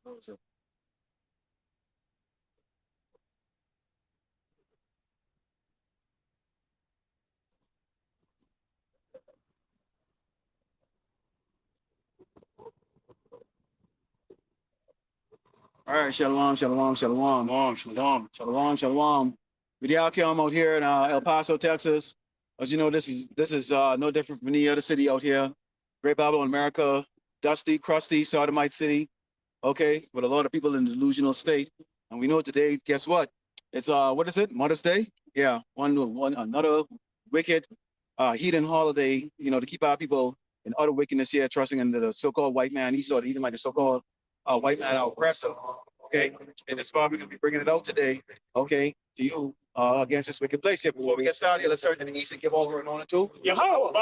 All right, shalom, shalom, shalom, shalom. Vidal I'm out here in El Paso, Texas. As you know, this is no different from any other city out here. Great Babylon, America, dusty, crusty, sodomite city. Okay, with a lot of people in delusional state. And we know today, guess what? It's what is it? Mother's Day? Yeah, one another wicked heathen holiday, to keep our people in utter wickedness here, trusting in the so-called white man. He saw the Edomite, the so-called white man, our oppressor. Okay, and that's why we're gonna be bringing it out today. Okay, to you against this wicked place here. Before we get started, let's turn to the east and give over and on to Yahweh,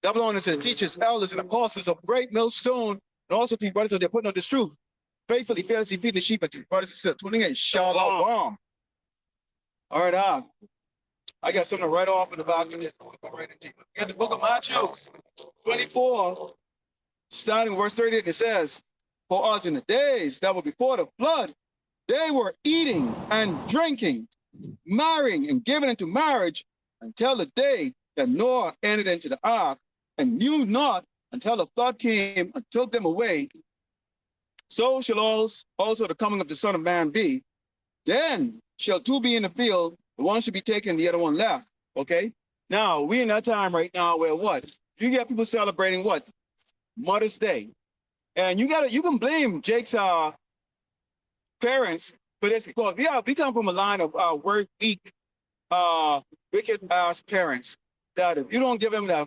double honors to the teachers, elders, and apostles of Great Millstone, and also to you brothers out there putting on this truth. Faithfully, fearlessly feed the sheep, and to you brothers and sisters tuning in. Shalom. All right, I got something right off in the back of this. We got the book of Matthew, 24, starting verse 38. It says, "For us in the days that were before the flood, they were eating and drinking, marrying and giving into marriage until the day that Noah entered into the ark, and knew not until the flood came and took them away. So shall also the coming of the Son of Man be. Then shall two be in the field, the one should be taken, the other one left." Okay? Now, we in that time right now where what? You get people celebrating what? Mother's Day. And you can blame Jake's parents for this, because we come from a line of work weak, wicked ass parents that if you don't give them the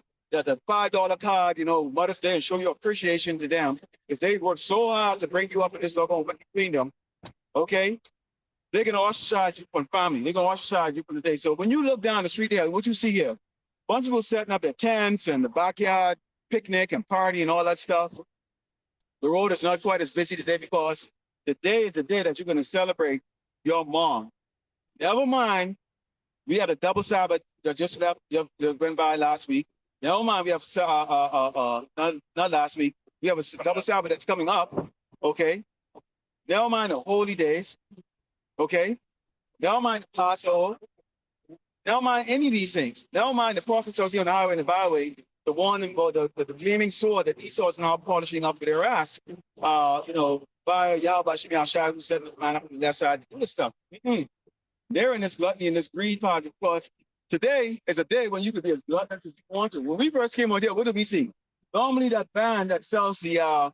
$5 card, Mother's Day, and show your appreciation to them, if they work so hard to bring you up in this local kingdom, okay, they're gonna ostracize you from family. They're gonna ostracize you from the day. So when you look down the street here, what you see here, bunch of people setting up their tents and the backyard picnic and party and all that stuff. The road is not quite as busy today because today is the day that you're gonna celebrate your mom. Never mind, we had a double Sabbath that just went by last week. Never mind, we have not last week. We have a double Sabbath that's coming up. Okay. Never mind the holy days. Okay. Never mind the Passover. Never mind any of these things. Never mind the prophets out here on the highway and the byway. The one or the gleaming sword that Esau is now polishing up for their ass. By Yahweh Shemi Shai, who said this man up on the left side to do this stuff. They're in this gluttony and this greed part, because today is a day when you could be as gluttonous as you want to. When we first came out here, what did we see? Normally that band that sells the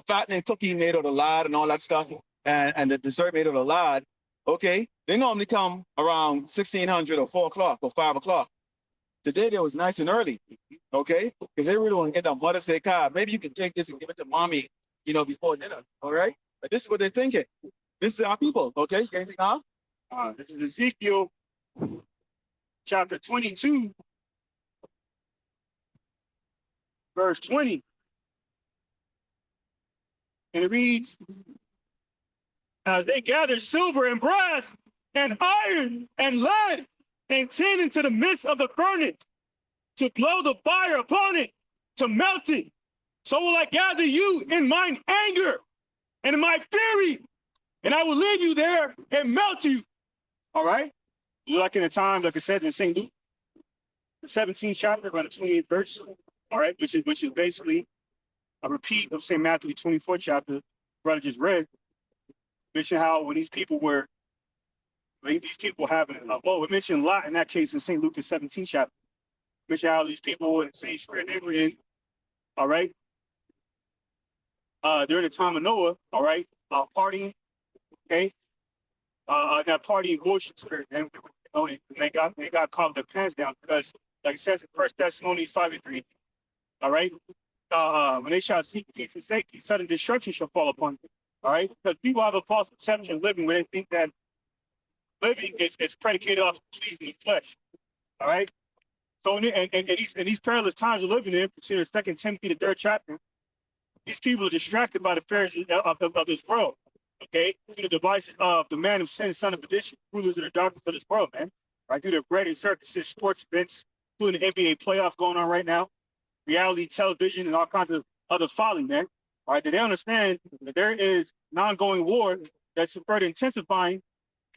fattening cookie made of the lard and all that stuff, and the dessert made of the lard, okay, they normally come around 1600 or 4 o'clock or 5 o'clock. Today they was nice and early, okay, because they really want to get that Mother's Day card. Maybe you can take this and give it to mommy, before dinner, all right? But this is what they're thinking. This is our people, okay? Anything else? This is Ezekiel chapter 22, verse 20. And it reads, "As they gathered silver and brass and iron and lead and tin into the midst of the furnace to blow the fire upon it, to melt it, so will I gather you in mine anger and in my fury, and I will leave you there and melt you." All right? Like in the time, like it says in St. Luke, the 17th chapter, around the 28th verse, all right, which is basically a repeat of St. Matthew 24th chapter, brother just read, mention how when these people having, it mentioned a lot in that case in St. Luke, the 17th chapter, mention how these people in the same spirit they were in, all right, during the time of Noah, all right, partying, okay, that party abortion spirit, and they got caught their pants down because, like it says in 1 Thessalonians 5:3, all right, when they shall seek peace and safety, sudden destruction shall fall upon them. All right, because people have a false perception of living where they think that living is predicated off pleasing the flesh. All right, so in these perilous times we're living in, consider 2 Timothy the 3rd chapter. These people are distracted by the affairs of this world. Okay, through the devices of the man of sin, son of perdition, rulers of the darkness of this world, man. Right, through the bread and circuses, sports events, including the NBA playoff going on right now, reality television, and all kinds of other folly, man. All right, that they understand that there is an ongoing war that's further intensifying,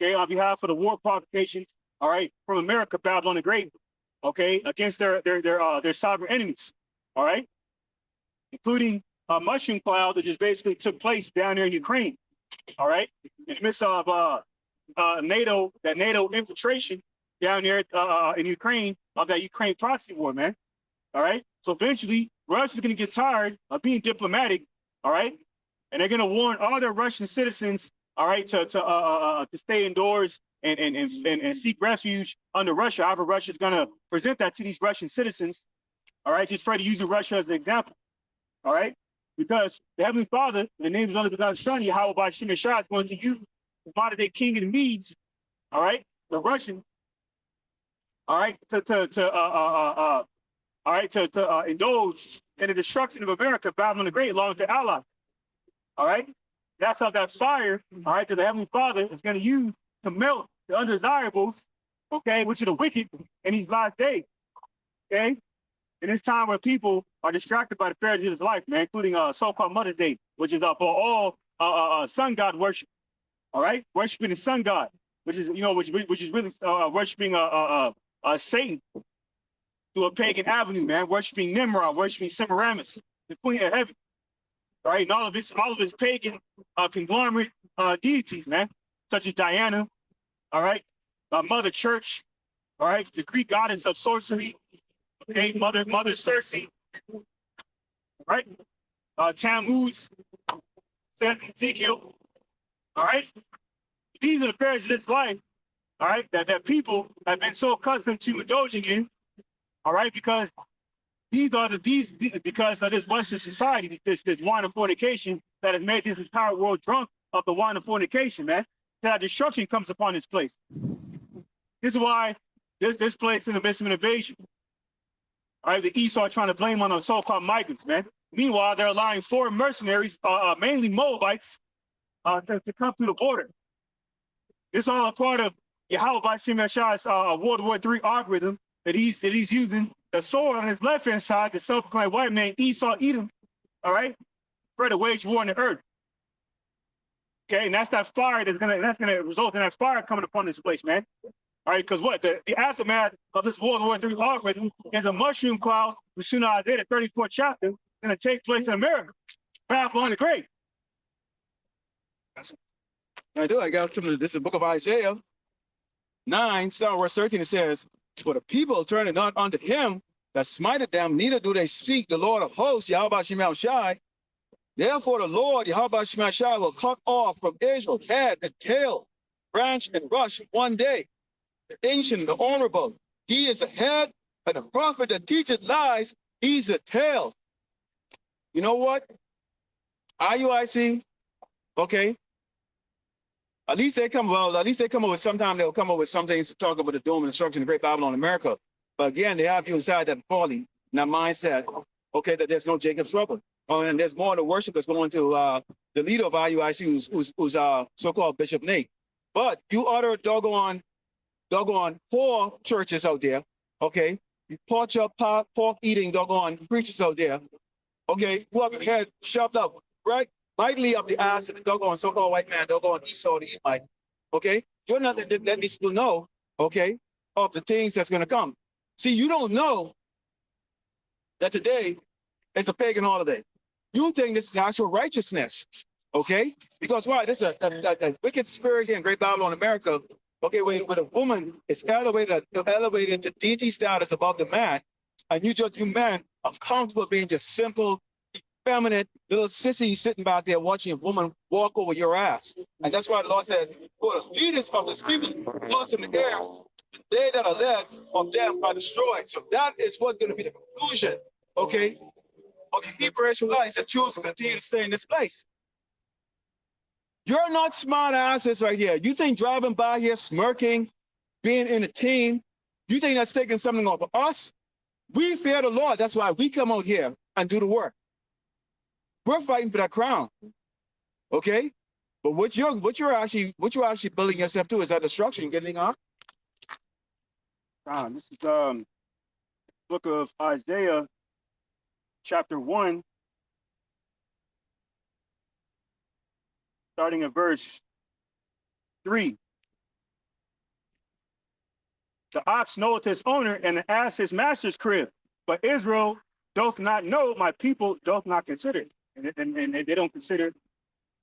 okay, on behalf of the war provocations, all right, from America, Babylon the Great, okay, against their sovereign enemies, all right, including a mushroom cloud that just basically took place down there in Ukraine, all right, in the midst of NATO infiltration down there in Ukraine of that Ukraine proxy war, man. All right. So eventually, Russia's going to get tired of being diplomatic. All right, and they're going to warn all their Russian citizens. All right, to stay indoors and seek refuge under Russia. However, Russia's going to present that to these Russian citizens. All right, just try to use Russia as an example. All right, because the Heavenly Father, the name is under the God's Son, Yahweh by Shem Shah, is going to use the modern day king of the Medes. All right, the Russian. All right, to indulge in the destruction of America, Babylon the Great, along with the allies. All right, that's how that fire, all right, that the Heavenly Father is going to use to melt the undesirables, okay, which are the wicked in these last days. Okay, in this time where people are distracted by the affairs of this life, man, including so-called Mother's Day, which is for all sun god worship. All right, worshiping the sun god, which is which is really worshiping Satan through a pagan avenue, man, worshiping Nimrod, worshiping Semiramis, the queen of heaven, all right, and all of its pagan conglomerate deities, man, such as Diana, all right, Mother Church, all right, the Greek goddess of sorcery, okay, Mother Circe, right, Tammuz, says Ezekiel, all right, these are the affairs of this life, all right, that people have been so accustomed to indulging in, all right, because because of this Western society, this wine of fornication that has made this entire world drunk of the wine of fornication, man. That destruction comes upon this place. This is why this place in the midst of an invasion. All right, the East are trying to blame on the so-called migrants, man. Meanwhile, they're allowing foreign mercenaries, mainly Moabites, to come through the border. It's all a part of Yahweh by Shem Shah's World War III algorithm that he's using. The sword on his left-hand side, the self-proclaimed white man, Esau Edom, all right, for to wage war on the earth. Okay, and that's that fire that's gonna result in that fire coming upon this place, man. All right, because what the aftermath of this World War III algorithm is a mushroom cloud, which soon Isaiah the 34th chapter, gonna take place in America. Babylon the Great. I do. I got some. This is the book of Isaiah 9, start verse 13. It says, "For the people turn not unto him that smited them, neither do they seek the Lord of hosts, Yahweh Shem Shai. Therefore the Lord, Yahweh Shem Shai, will cut off from Israel head and tail, branch and rush one day. The ancient, the honorable, he is the head, and the prophet that teacheth lies, he's the tail." You know what? IUIC, okay. At least they come up with sometime they'll come up with some things to talk about the doom and destruction of the great Babylon America. But again, they have you inside that folly, that mindset, okay, that there's no Jacob's trouble. Oh, and there's more of the worship that's going to the leader of IUIC, who's so-called Bishop Nate. But you utter doggone poor churches out there, okay? You pork eating doggone preachers out there, okay? Who have your head shoved up, right? Lightly up the ass of the doggone so-called white man, doggone Esau the Edomite, okay? You're not letting these people know, okay, of the things that's going to come. See, you don't know that today is a pagan holiday. You think this is actual righteousness, okay? Because why? This is a wicked spirit here in Great Babylon, America, okay, where a woman is elevated to deity status above the man, and you men are comfortable being just simple, feminine little sissy sitting back there watching a woman walk over your ass. And that's why the Lord says, for the leaders of this people, lost in the air, they that are led of them are destroyed. So that is what's going to be the conclusion, okay, of the Hebrew Israelites that choose to continue to stay in this place. You're not smart asses right here. You think driving by here, smirking, being in a team, you think that's taking something off of us? We fear the Lord. That's why we come out here and do the work. We're fighting for that crown, okay? But what you're actually building yourself to is that destruction getting on. This is book of Isaiah, chapter 1, starting at verse 3. The ox knoweth his owner, and the ass his master's crib. But Israel doth not know, my people doth not consider. And they don't consider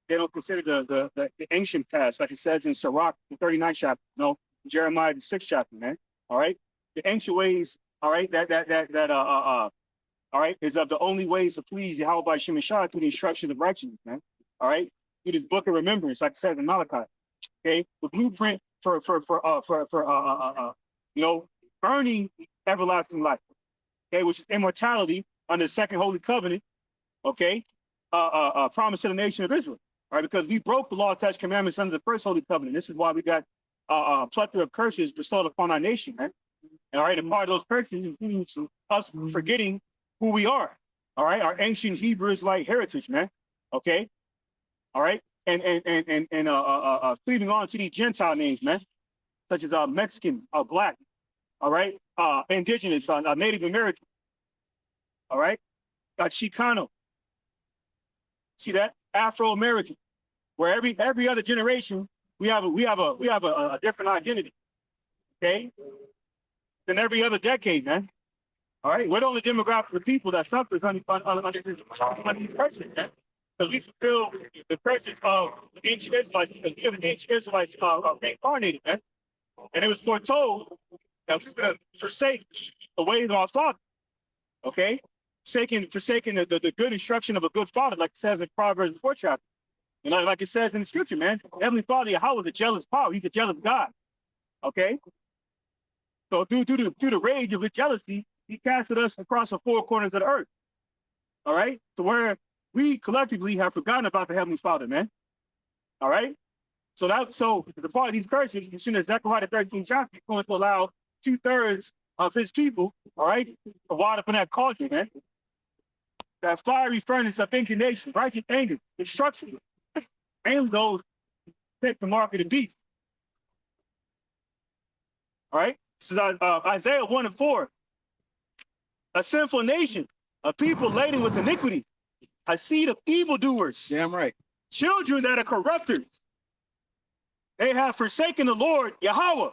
the ancient past, like it says in Sirach, the 39th chapter, no, Jeremiah, the 6th chapter, man. All right. The ancient ways, all right, all right, is of the only ways to please Yahweh by Shemashah through the instruction of righteousness, man. All right. Through this book of remembrance, like it says in Malachi. Okay. The blueprint for you know, earning everlasting life. Okay, which is immortality under the second holy covenant. Okay. Promise to the nation of Israel. All right, because we broke the law, statutes, commandments under the first holy covenant. This is why we got a plethora of curses bestowed upon our nation, man. All right, and part of those curses includes us forgetting who we are. All right, our ancient Hebrew Israelite heritage, man. Okay, all right, and cleaving on to these Gentile names, man, such as Mexican, Black, all right, Indigenous, Native American, all right, Chicano. See that? Afro-American, where every other generation we have a different identity, okay? Than every other decade, man. All right, we're the only demographic of people that suffers under these curses, man. Because we fulfill the curses of the ancient Israelites, because we have the ancient Israelites reincarnated, man. And it was foretold that we're going to forsake the ways of our father, okay? Forsaking the good instruction of a good father, like it says in Proverbs 4 chapter. And like it says in the scripture, man, Heavenly Father, Yahweh is a jealous power. He's a jealous God. Okay? So through the rage of his jealousy, he casted us across the four corners of the earth. All right? So where we collectively have forgotten about the Heavenly Father, man. All right? So the part of these curses, as soon as Zechariah 13 chapter is going to allow 2/3 of his people, all right, to wind up in that cauldron, man. That fiery furnace of indignation, righteous anger, destruction, and those take the mark of the beast. All right? So Isaiah 1 and 4. A sinful nation, a people laden with iniquity, a seed of evildoers. Damn right. Children that are corrupters. They have forsaken the Lord, Yahweh.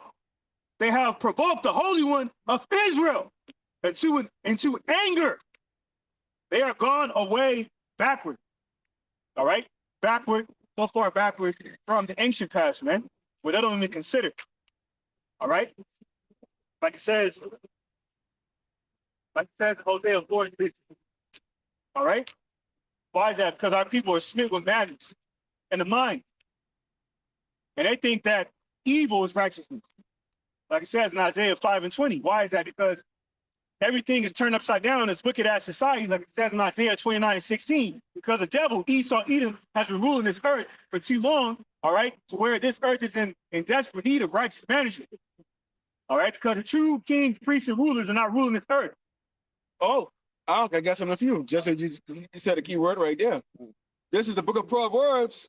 They have provoked the Holy One of Israel into anger. They are gone away backward. All right? Backward, so far backward from the ancient past, man, where they don't even consider. All right? Like it says in Hosea 4:6. All right? Why is that? Because our people are smitten with madness in the mind. And they think that evil is righteousness. Like it says in Isaiah 5 and 20. Why is that? Because everything is turned upside down in this wicked ass society, like it says in Isaiah 29 and 16. Because the devil, Esau, Edom, has been ruling this earth for too long, all right, to where this earth is in desperate need of righteous management. All right, because the true kings, priests, and rulers are not ruling this earth. Oh, I got something for you. Just as you said a key word right there. This is the book of Proverbs.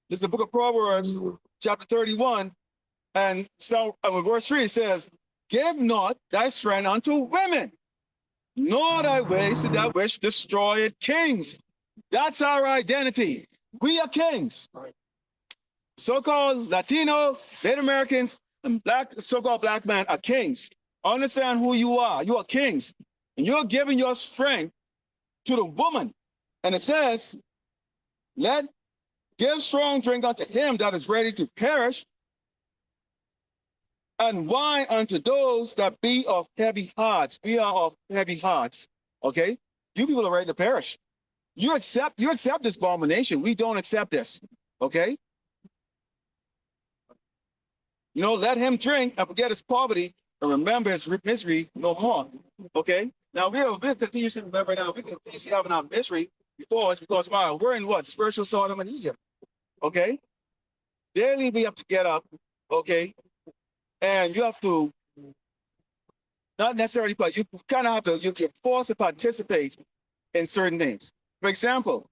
This is the book of Proverbs, chapter 31. And so verse 3 says, give not thy strength unto women, nor thy ways to that which destroyeth kings. That's our identity. We are kings. So-called Latino, Native Americans, so-called black men are kings. Understand who you are. You are kings. And you're giving your strength to the woman. And it says, give strong drink unto him that is ready to perish, and wine unto those that be of heavy hearts. We are of heavy hearts. Okay? You people are ready to perish. You accept this abomination. We don't accept this. Okay? You know, let him drink and forget his poverty and remember his misery no more. Okay? Now we'll continue to remember now. We continue having our misery before us because wow, we're in what? Spiritual Sodom and Egypt. Okay? Daily we have to get up, okay? And you have to, not necessarily, but you kind of have to, you're forced to participate in certain things. For example,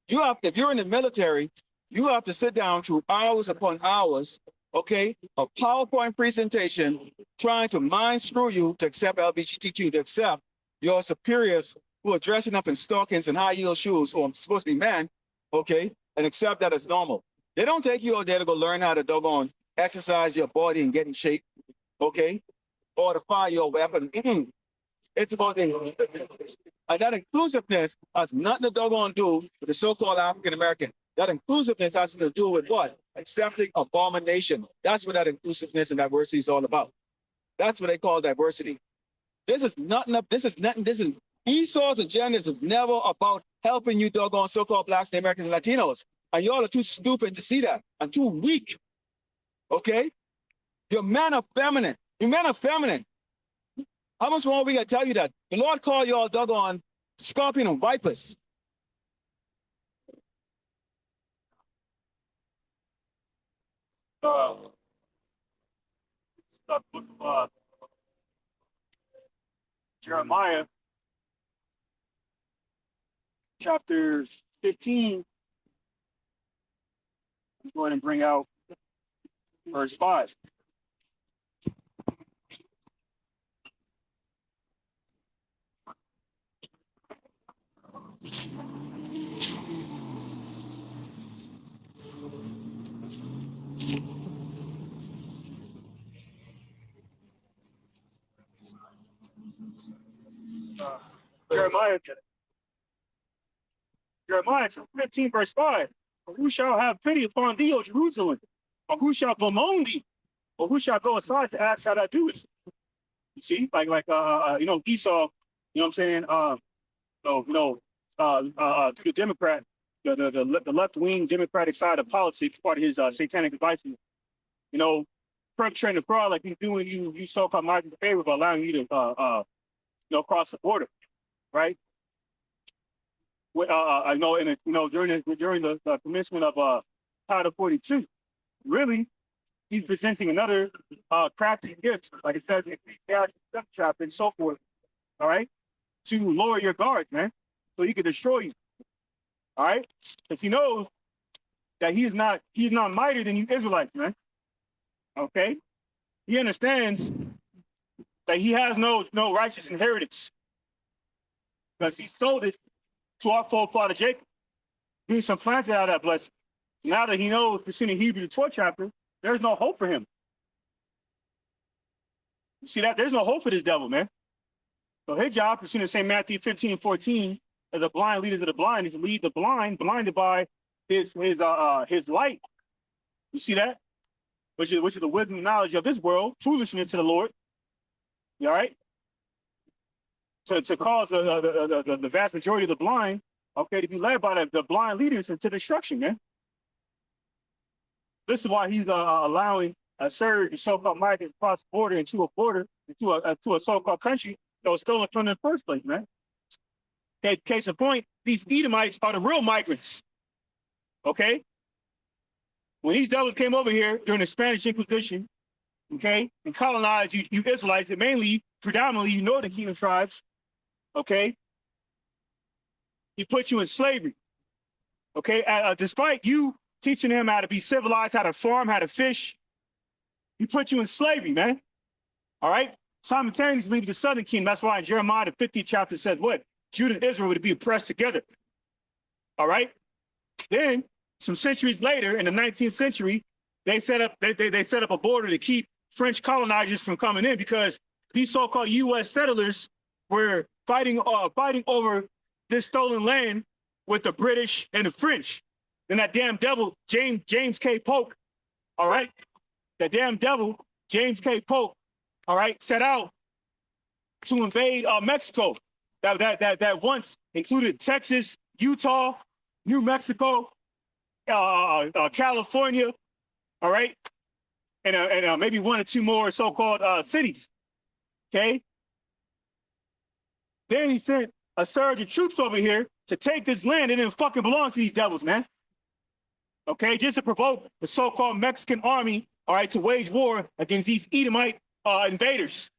if you're in the military, you have to sit down through hours upon hours, okay, a PowerPoint presentation trying to mind screw you to accept LGBTQ, to accept your superiors who are dressing up in stockings and high heel shoes, who are supposed to be men, okay, and accept that as normal. They don't take you out there to go learn how to doggone exercise your body and get in shape, okay? Or to fire your weapon. It's about the, and that inclusiveness has nothing to doggone do with the so-called African American. That inclusiveness has to do with what? Accepting abomination. That's what that inclusiveness and diversity is all about. That's what they call diversity. This is nothing up. This is nothing. This is Esau's agenda is never about helping you doggone so-called blacks, Americans, and Latinos. And y'all are too stupid to see that and too weak. Okay? Your men are feminine. Your men are feminine. How much more we gotta tell you that? The Lord called y'all doggone scorpion and vipers. Jeremiah chapter 15. I'm going to bring out verse 5. Jeremiah chapter 15, verse 5. Or who shall have pity upon thee, O Jerusalem? Or who shall bemoan thee? Or who shall go aside to ask how thou doest? You see, Esau, you know what I'm saying? To the Democrat, the left-wing Democratic side of politics, part of his satanic devices, you know, perpetrating a fraud like he's doing you so-called migrants a favor by allowing you to, cross the border, right? I know, during the commencement of Title 42, really, he's presenting another crafty gift, like it says in Ecclesiastes 7th chapter and so forth, all right, to lower your guard, man, so he can destroy you, all right? Because he knows that he's not mightier than you Israelites, man, okay? He understands that he has no righteous inheritance because he sold it to our forefather Jacob, being supplanted out of that blessing. Now that he knows, pursuing Hebrew the 12th chapter, there's no hope for him. You see that? There's no hope for this devil, man. So his job, pursuing St. Matthew 15 and 14, as a blind leader to the blind, is to lead the blind, blinded by his light. You see that? Which is the wisdom and knowledge of this world, foolishness to the Lord. You all right? To cause the vast majority of the blind, okay, to be led by the blind leaders into destruction, man. This is why he's allowing a surge of so-called migrants across the border into a so-called country that was stolen from them in the first place, man. Okay, case in point, these Edomites are the real migrants. Okay? When these devils came over here during the Spanish Inquisition, okay, and colonized you Israelites, and predominantly you northern kingdom tribes, okay, he put you in slavery. Okay, despite you teaching them how to be civilized, how to farm, how to fish, he put you in slavery, man. All right? Simultaneously, the southern kingdom. That's why in Jeremiah, the 50th chapter says what? Judah and Israel would be oppressed together. All right? Then, some centuries later, in the 19th century, they set up a border to keep French colonizers from coming in because these so-called U.S. settlers were fighting over this stolen land with the British and the French. Then that damn devil, James K. Polk, all right? That damn devil, James K. Polk, all right, set out to invade Mexico. That once included Texas, Utah, New Mexico, California, all right? And maybe one or two more so-called cities, okay? Then he sent a surge of troops over here to take this land. It didn't fucking belong to these devils, man. Okay, just to provoke the so-called Mexican army, all right, to wage war against these Edomite invaders.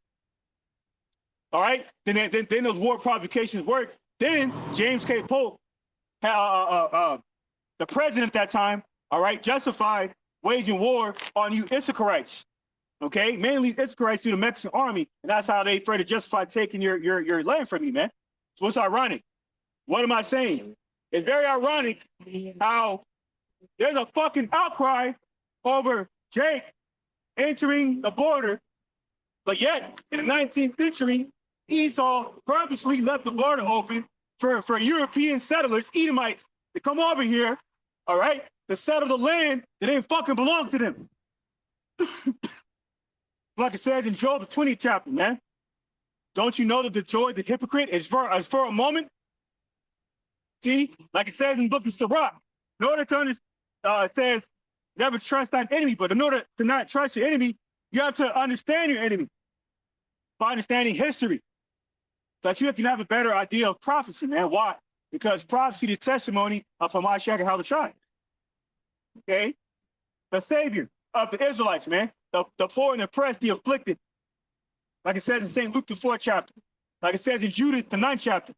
All right, then those war provocations worked. Then James K. Polk, the president at that time, all right, justified waging war on you Issacharites. Okay, mainly Issacharites through the Mexican army, and that's how they tried to justify taking your land from you, man. So it's ironic. What am I saying? It's very ironic how There's a fucking outcry over Jake entering the border, but yet in the 19th century, Esau purposely left the border open for European settlers, Edomites, to come over here, all right, to settle the land that didn't fucking belong to them. Like it says in Job, the 20th chapter, man. Don't you know that the joy of the hypocrite is for a moment? See, like it says in the book of Sirach, in order to understand, it says, never trust thine enemy, but in order to not trust your enemy, you have to understand your enemy by understanding history. So that you can have a better idea of prophecy, man. Why? Because prophecy, the testimony of Hamashiach and Halashai. Okay? The savior of the Israelites, man. The poor and oppressed, the afflicted. Like it says in St. Luke, the 4th chapter. Like it says in Judas, the 9th chapter.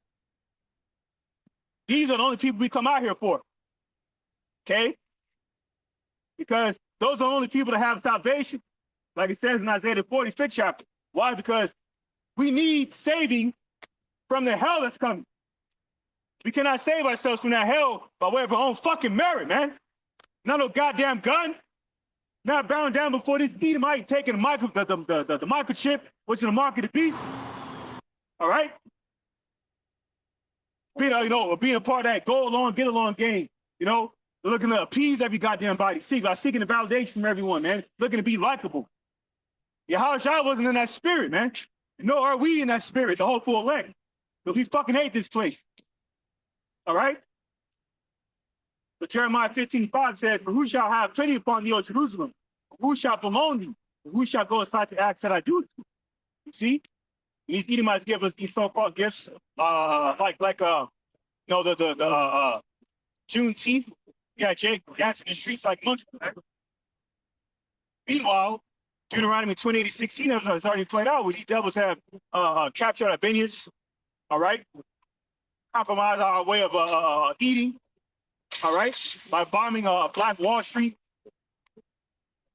These are the only people we come out here for. Okay? Because those are the only people that have salvation. Like it says in Isaiah, the 45th chapter. Why? Because we need saving from the hell that's coming. We cannot save ourselves from that hell by way of our own fucking merit, man. Not no goddamn gun. Not bowing down before this Edomite taking the microchip, which is the mark of the beast. All right? Being a part of that go along, get along game. You know, looking to appease every goddamn body. Seeking the validation from everyone, man. Looking to be likable. Yahushua wasn't in that spirit, man. Nor are we in that spirit, the hopeful elect. But we fucking hate this place. All right? But Jeremiah 15:5 says, for who shall have pity upon thee, O Jerusalem? Who shall bemoan thee? Who shall go aside to acts that I do? You see? These Edomites give us these so-called gifts, like Juneteenth. Yeah, Jake dancing in the streets like monkeys. Right? Meanwhile, Deuteronomy 28:16 has already played out where these devils have captured our vineyards, all right? Compromise our way of eating, all right? By bombing Black Wall Street.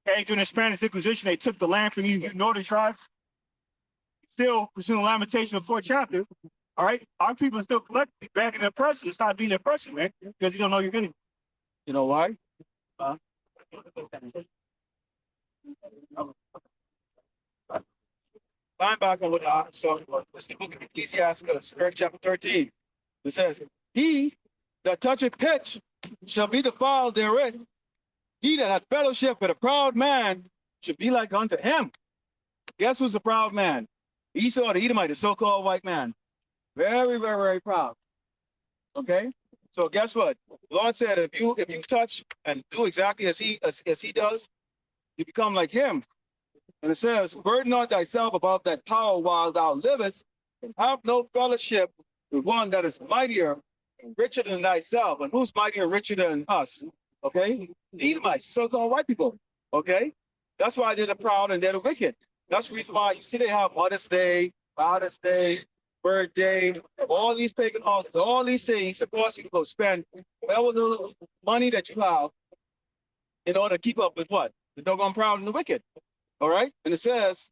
Okay, during the Spanish Inquisition, they took the land from you northern tribes. Still pursuing lamentation of 4th chapter, all right? Our people are still collectively back in the oppression. It's not being the oppression, man, because you don't know you're getting. You know why? Line back on what I saw. It's the book of Ecclesiastes, chapter 13. It says, he that toucheth pitch shall be defiled therein. He that hath fellowship with a proud man should be like unto him. Guess who's the proud man? Esau the Edomite, the so-called white man. Very, very, very proud. Okay? So guess what? The Lord said if you touch and do exactly as he does, you become like him. And it says, burden not thyself about that power while thou livest, and have no fellowship with one that is mightier and richer than thyself. And who's mightier and richer than us? Okay? The Edomites, so-called white people. Okay? That's why they're the proud and they're the wicked. That's the reason why you see they have Mother's Day, Father's Day, birthday, all these pagan altars, all these things. Of course, you can go spend whatever little money that you have in order to keep up with what? The doggone proud and the wicked. All right? And it says,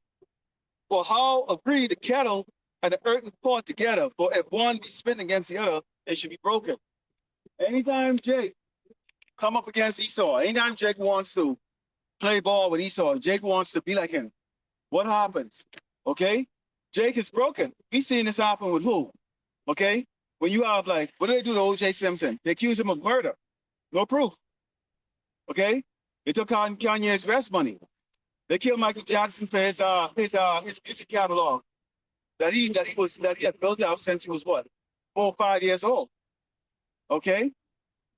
for how agree the kettle and the earthen pot together? For if one be smitten against the other, it should be broken. Anytime Jake come up against Esau, anytime Jake wants to play ball with Esau, Jake wants to be like him, what happens? Okay? Jake is broken. We seen this happen with who? Okay? When you have like, what do they do to O.J. Simpson? They accuse him of murder. No proof. Okay? They took Kanye's rest money. They killed Michael Jackson for his music catalog that he had built up since he was what? 4 or 5 years old. Okay?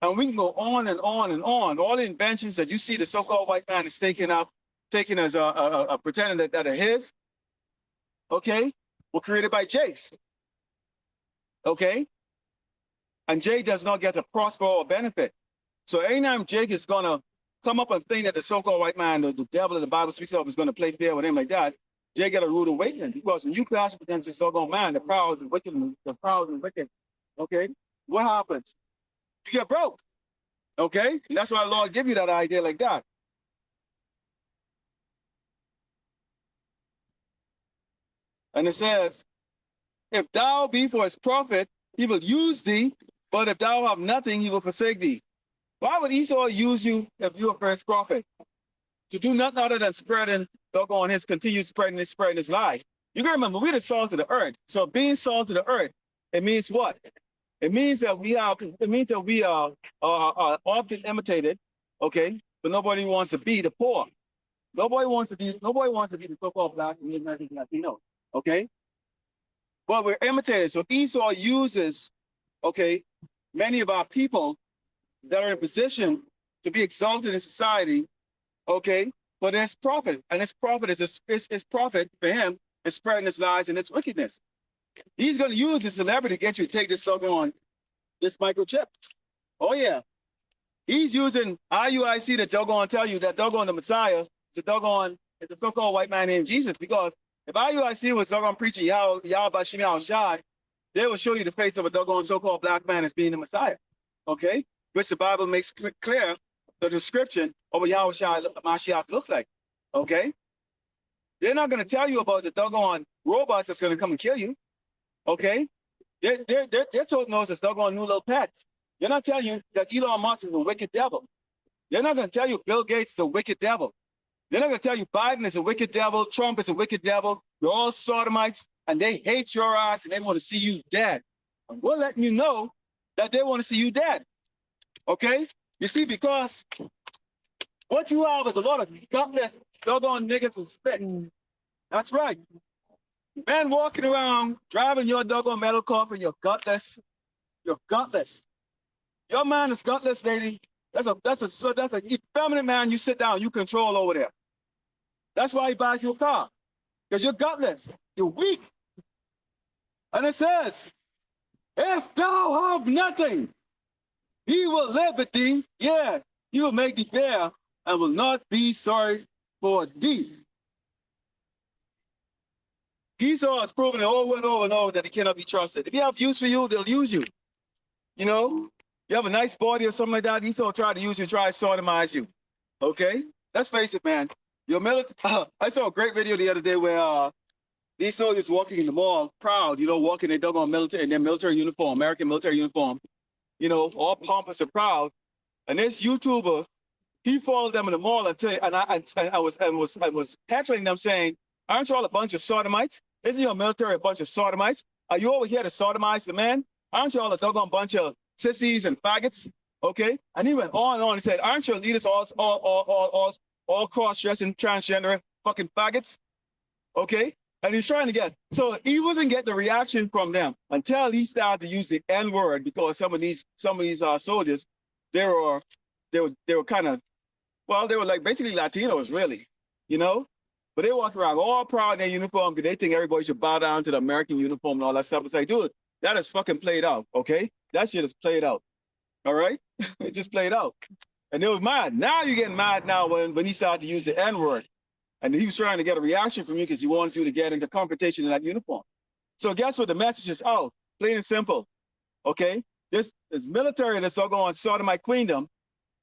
And we can go on and on and on. All the inventions that you see the so-called white man is taking as a pretending that are his, okay, were created by Jake's. Okay? And Jake does not get to prosper or benefit. So anytime Jake is going to come up and think that the so-called white man, the devil that the Bible speaks of, is going to play fair with him like that, Jake got a rude awakening. Because when you clash against the so-called man, the proud and wicked, okay, what happens? You get broke. Okay? And that's why the Lord give you that idea like that. And it says, if thou be for his profit, he will use thee, but if thou have nothing, he will forsake thee. Why would Esau use you if you're a first prophet? To do nothing other than spreading, doggone his, continue spreading his lies. You gotta remember, we're the salt of the earth. So being salt of the earth, it means what? It means that we are often imitated, okay? But nobody wants to be the poor. Nobody wants to be the so-called blacks and Americans and Latinos, okay? But we're imitated. So Esau uses, okay, many of our people that are in a position to be exalted in society, okay, but his profit. And his profit is his profit for him is spreading his lies and his wickedness. He's going to use his celebrity to get you to take this on this microchip. Oh, yeah. He's using IUIC to doggone tell you that doggone the Messiah is a so-called white man named Jesus. Because if IUIC was doggone preaching Yahweh Bashim Yahweh Shai, they will show you the face of a doggone so-called black man as being the Messiah. Okay? Which the Bible makes clear the description of what Yahweh Shai Mashiach looks like. Okay? They're not going to tell you about the doggone robots that's going to come and kill you. Okay? They're talking us as doggone new little pets. They're not telling you that Elon Musk is a wicked devil. They're not going to tell you Bill Gates is a wicked devil. They're not going to tell you Biden is a wicked devil, Trump is a wicked devil. They're all sodomites, and they hate your ass, and they want to see you dead. And we're letting you know that they want to see you dead. Okay? You see, because what you have is a lot of gutless, doggone niggas and spits. That's right. Man walking around, driving your doggone metal car and you're gutless. You're gutless. Your man is gutless, lady. That's a feminine man you sit down, you control over there. That's why he buys your car. Because you're gutless. You're weak. And it says, if thou have nothing, he will live with thee. Yeah, he will make thee fair and will not be sorry for thee. Esau has proven it over and over and over that he cannot be trusted. If he have use for you, they'll use you. You know, you have a nice body or something like that, Esau try to use you, try to sodomize you. Okay? Let's face it, man. Your military. I saw a great video the other day where these soldiers walking in the mall, proud, you know, walking in their military uniform, American military uniform, you know, all pompous and proud. And this YouTuber, he followed them in the mall and I was petulant them saying, aren't you all a bunch of sodomites? Isn't your military a bunch of sodomites? Are you over here to sodomize the man? Aren't you all a doggone bunch of sissies and faggots? Okay? And he went on and on and said, aren't your leaders all cross-dressing, transgender fucking faggots? Okay? And he's trying to get, so he wasn't getting the reaction from them until he started to use the N-word, because some of these soldiers, they were kind of, well, they were like basically Latinos, really, you know? But they walk around all proud in their uniform because they think everybody should bow down to the American uniform and all that stuff. It's like, dude, that is fucking played out, okay? That shit is played out, all right? It just played out. And it was mad. Now you're getting mad now when he started to use the N-word. And he was trying to get a reaction from you because he wanted you to get into confrontation in that uniform. So guess what? The message is out, plain and simple, okay? This military that's all going sodomite queendom,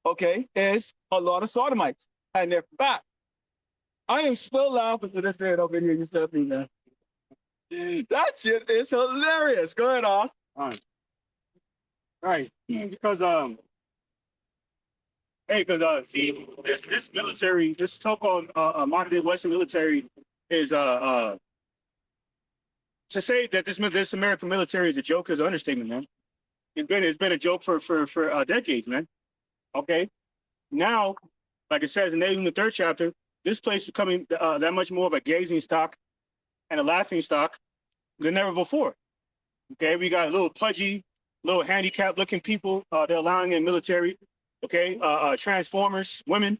okay, is a lot of sodomites. And they're fat. I am still laughing to this day over here. You said me, man. That shit is hilarious. Go ahead, on. All right. Because see, this military, this so-called modern day Western military is to say that this American military is a joke is an understatement, man. It's been a joke for decades, man. Okay. Now, like it says in the third chapter, this place is becoming that much more of a gazing stock and a laughing stock than ever before. Okay, we got a little pudgy, little handicapped-looking people they're allowing in military. Okay, transformers, women.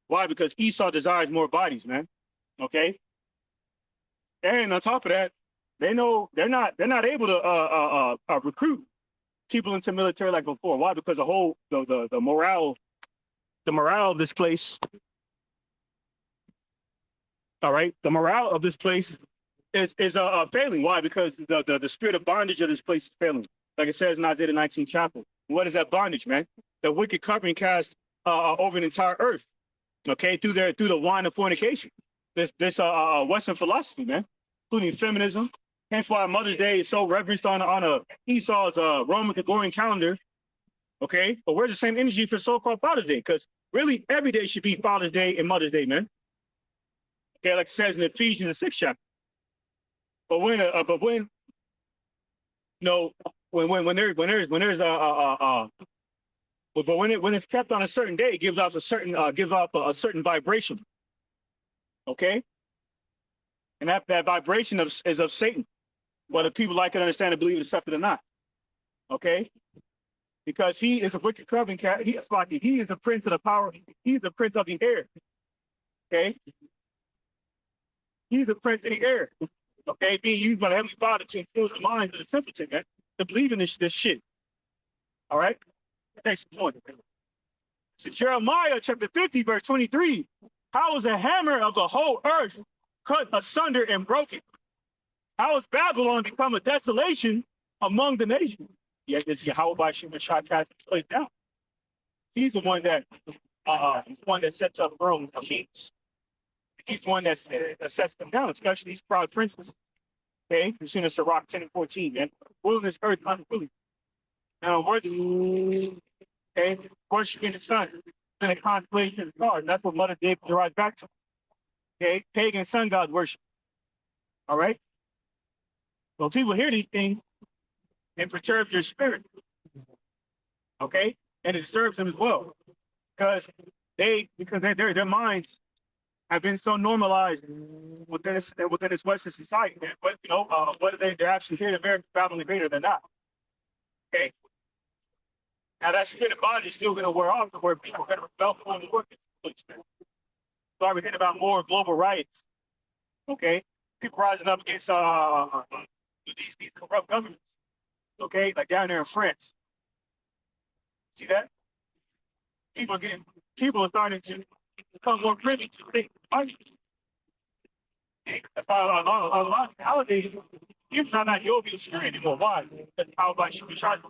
Why? Because Esau desires more bodies, man. Okay, and on top of that, they know they're not able to recruit people into military like before. Why? Because the morale of this place. All right, the morale of this place is failing. Why? Because the spirit of bondage of this place is failing. Like it says in Isaiah 19 chapter. What is that bondage, man? The wicked covering cast over the entire earth. Okay, through the wine of fornication. This Western philosophy, man, including feminism. Hence why Mother's Day is so reverenced on Esau's Roman Gregorian calendar. Okay, but where's the same energy for so-called Father's Day? Because really, every day should be Father's Day and Mother's Day, man. Okay, like it says in Ephesians 6 chapter. But when no, when it's kept on a certain day, it gives off a certain vibration. Okay, and that vibration is of Satan, whether people like it, understand, and believe it, accept it or not. Okay, because he is a wicked covenant cat. He is a prince of the power. He's the prince of the air. Okay, he's the prince of the air. Okay, being used by the Heavenly Father to influence the minds of the simpleton, man, to believe in this shit. All right, next point. So Jeremiah chapter 50, verse 23. How is the hammer of the whole earth cut asunder and broken? How has Babylon become a desolation among the nations? Yet this Yahweh by Shema Shai cast this place down. He's the one that sets up thrones of kings. He's the one that sets them down, especially these proud princes. Okay, you've seen us Sirach 10 and 14, man. Wilderness earth unruly. Now worthy, okay, worshiping the sun and the constellation of the stars. That's what Mother David derives back to. Okay, pagan sun god worship. All right. Well, people hear these things and perturbs their spirit. Okay, and it disturbs them as well because their minds have been so normalized within this Western society. But whether they're actually here to American family greater than not. Okay. Now that spirit body is still going to wear off to where people are going to rebel from the work. So we're hearing about more global riots. Okay, people rising up against these corrupt governments. Okay, like down there in France. See that? People are starting to become more privy to things. That's why a lot of nowadays, you're not jovial spirit anymore. Why? Because how about you be charged?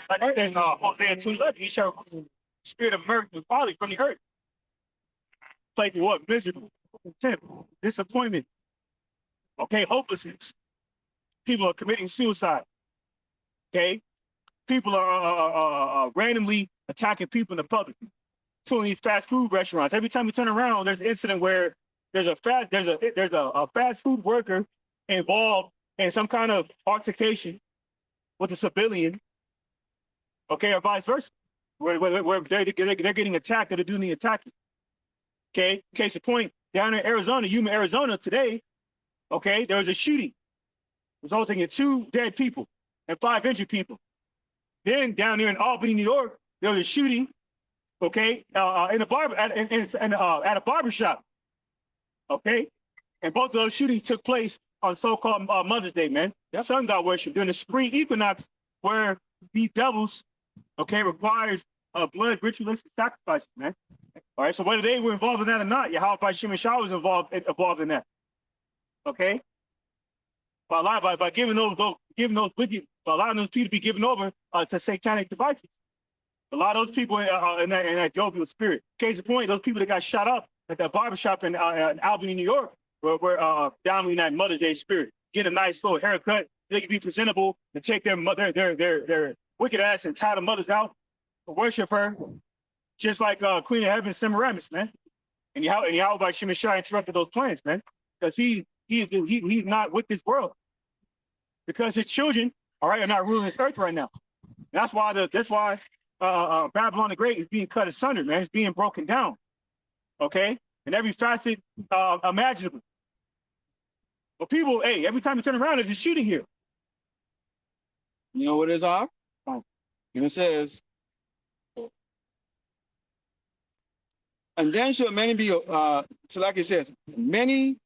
Like in Hosea 2:11, he showed spirit of mirth and folly from the earth. Like what? Miserable, contempt, disappointment. Okay, hopelessness. People are committing suicide. Okay, people are randomly attacking people in the public. To these fast food restaurants. Every time you turn around, there's an incident where there's a fast food worker involved in some kind of altercation with a civilian. Okay, or vice versa, where they're getting attacked or they're doing the attacking. Okay, case in point, down in Arizona, Yuma, Arizona today, okay, there was a shooting resulting in 2 dead people and 5 injured people. Then down there in Albany, New York, there was a shooting, okay, at a barber shop, okay, and both of those shootings took place on so-called Mother's Day, man. That's sun god worship during the spring equinox, where these devils, okay, requires blood ritualistic sacrifices, man. All right, so whether they were involved in that or not, Yahweh by Shem and Shah was involved in that. Okay, by giving those wicked, allowing those people to be given over to satanic devices. A lot of those people in that jovial spirit. Case in point, those people that got shot up at that barbershop in Albany, New York, were down in that Mother's Day spirit. Get a nice little haircut. They can be presentable and take their wicked ass and tie the mothers out to worship her, just like Queen of Heaven, Semiramis, man. And Yahweh by Shemashai interrupted those plans, man, because he's not with this world, because his children, all right, are not ruling this earth right now. That's why Babylon the Great is being cut asunder, man. It's being broken down, okay, in every facet imaginable. But people, hey, every time you turn around, there's a shooting here. You know what it is, Ar? And it says, and then shall many be, so like it says, many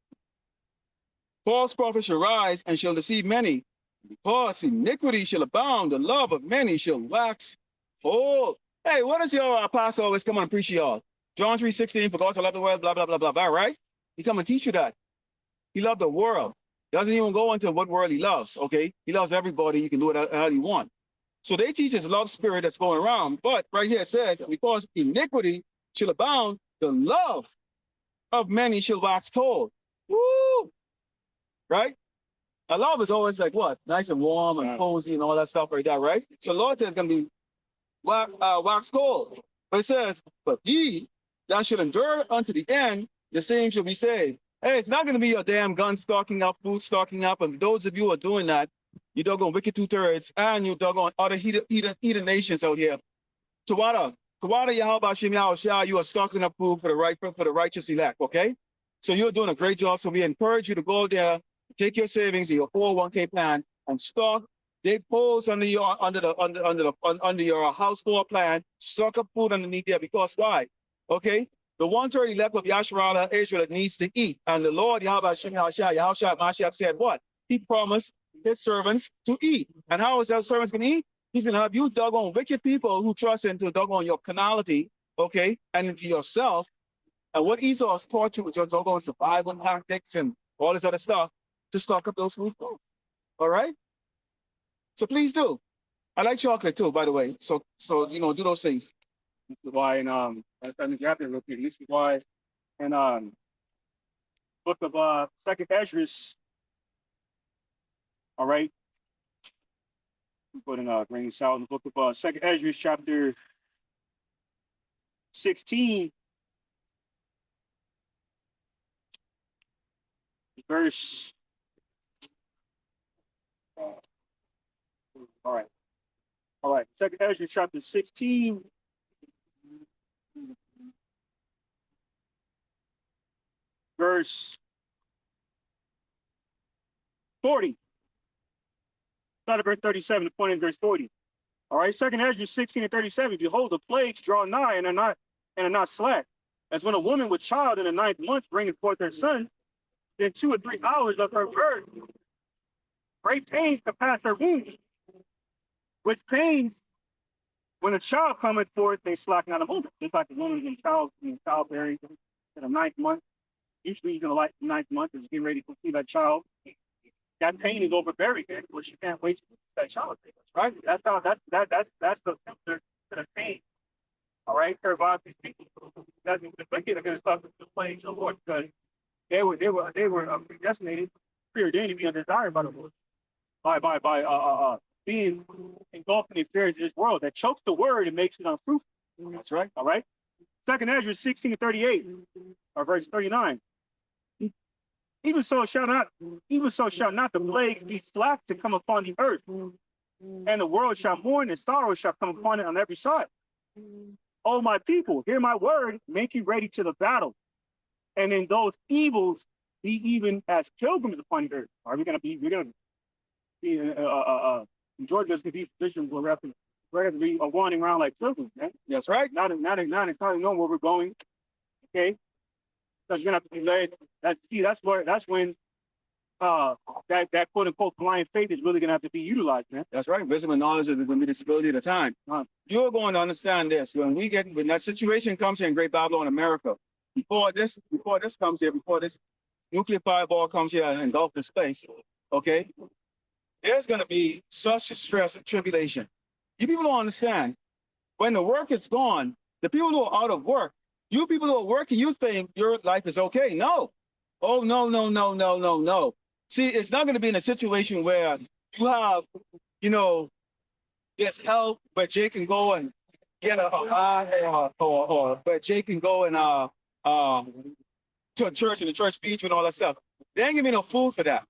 false prophets shall rise and shall deceive many, because iniquity shall abound, the love of many shall wax old. Hey, what does your apostle always come and preach y'all? John 3:16, for God so loved the world, blah, blah, blah, blah, blah, right? He come and teach you that. He loved the world. Doesn't even go into what world he loves, okay? He loves everybody. You can do it how you want. So they teach his love spirit that's going around. But right here it says, because iniquity shall abound, the love of many shall wax cold. Woo! Right? A love is always like what? Nice and warm and cozy and all that stuff like that, right? So Lord said it's going to be wax cold. But it says, but ye that should endure unto the end, the same shall be saved. Hey, it's not going to be your damn gun stocking up, food stocking up. And those of you who are doing that, you doggone wicked two-thirds, and you doggone other heathen nations out here. Tawada, Tawada Yahweh Shem Yahushua, you are stocking up food for the righteous elect, okay? So you're doing a great job. So we encourage you to go there, take your savings, your 401k plan, and stock, dig holes under your house floor plan, stock up food underneath there. Because why? Okay? The 1/3 elect of Yasharala Israel needs to eat. And the Lord Yahweh Shem Yahushua, Yahushua Mashiach said what? He promised his servants to eat. And how is those servants going to eat? He's going to have you doggone wicked people who trust into doggone your carnality, okay, and into yourself. And what Esau has taught you with your doggone survival tactics and all this other stuff to stock up those food. All right? So please do. I like chocolate too, by the way. So you know, do those things. This is why, and I mean, you have to repeat. This is why, and book of Second Ezra. All right. Put in grain of salt in the book of Second Ezra, chapter 16, verse. All right. Second Ezra, chapter 16, verse 40. Start at verse 37, the point in verse 40. All right, Second Ezra 16 and 37. Behold, the plagues draw nigh and are not slack. As when a woman with child in the 9th month bringeth forth her son, then 2 or 3 hours of her birth, great pains compass her womb, which pains, when a child cometh forth, they slacken out a moment. Just like the woman in childbearing in the 9th month. Usually, you're like the 9th month is getting ready to conceive that child. That pain is overbearing, man, where she can't wait to that child. Right? That's the symptom to the pain. All right, her body speaking. That's the wicked are going to start to complain to the Lord because they were predestinated, preordained to be undesired by the Lord, by being engulfed in the affairs of this world that chokes the word and makes it unfruitful. That's right. All right. Second Ezra 16 and 38, or verse 39. Even so shall not the plague be slack to come upon the earth, and the world shall mourn, and sorrow shall come upon it on every side. O my people, hear my word, make you ready to the battle. And in those evils be even as pilgrims upon the earth. Are we gonna be in Georgia's gonna be position where we're gonna be wandering around like pilgrims, man. That's right. Not entirely knowing where we're going. Okay. Because you're gonna have to be led. That's when that quote unquote blind faith is really gonna have to be utilized, man. That's right. Wisdom and knowledge of the municipality of the time. You're going to understand this. When that situation comes here in Great Babylon, America, before this comes here, before this nuclear fireball comes here and engulf the space, okay, there's gonna be such a stress and tribulation. You people don't understand. When the work is gone, the people who are out of work, you people who are working, you think your life is okay. No. Oh, no. See, it's not going to be in a situation where you have, this help where Jay can go and get or where Jay can go and to a church and the church feed you and all that stuff. They ain't giving me no food for that.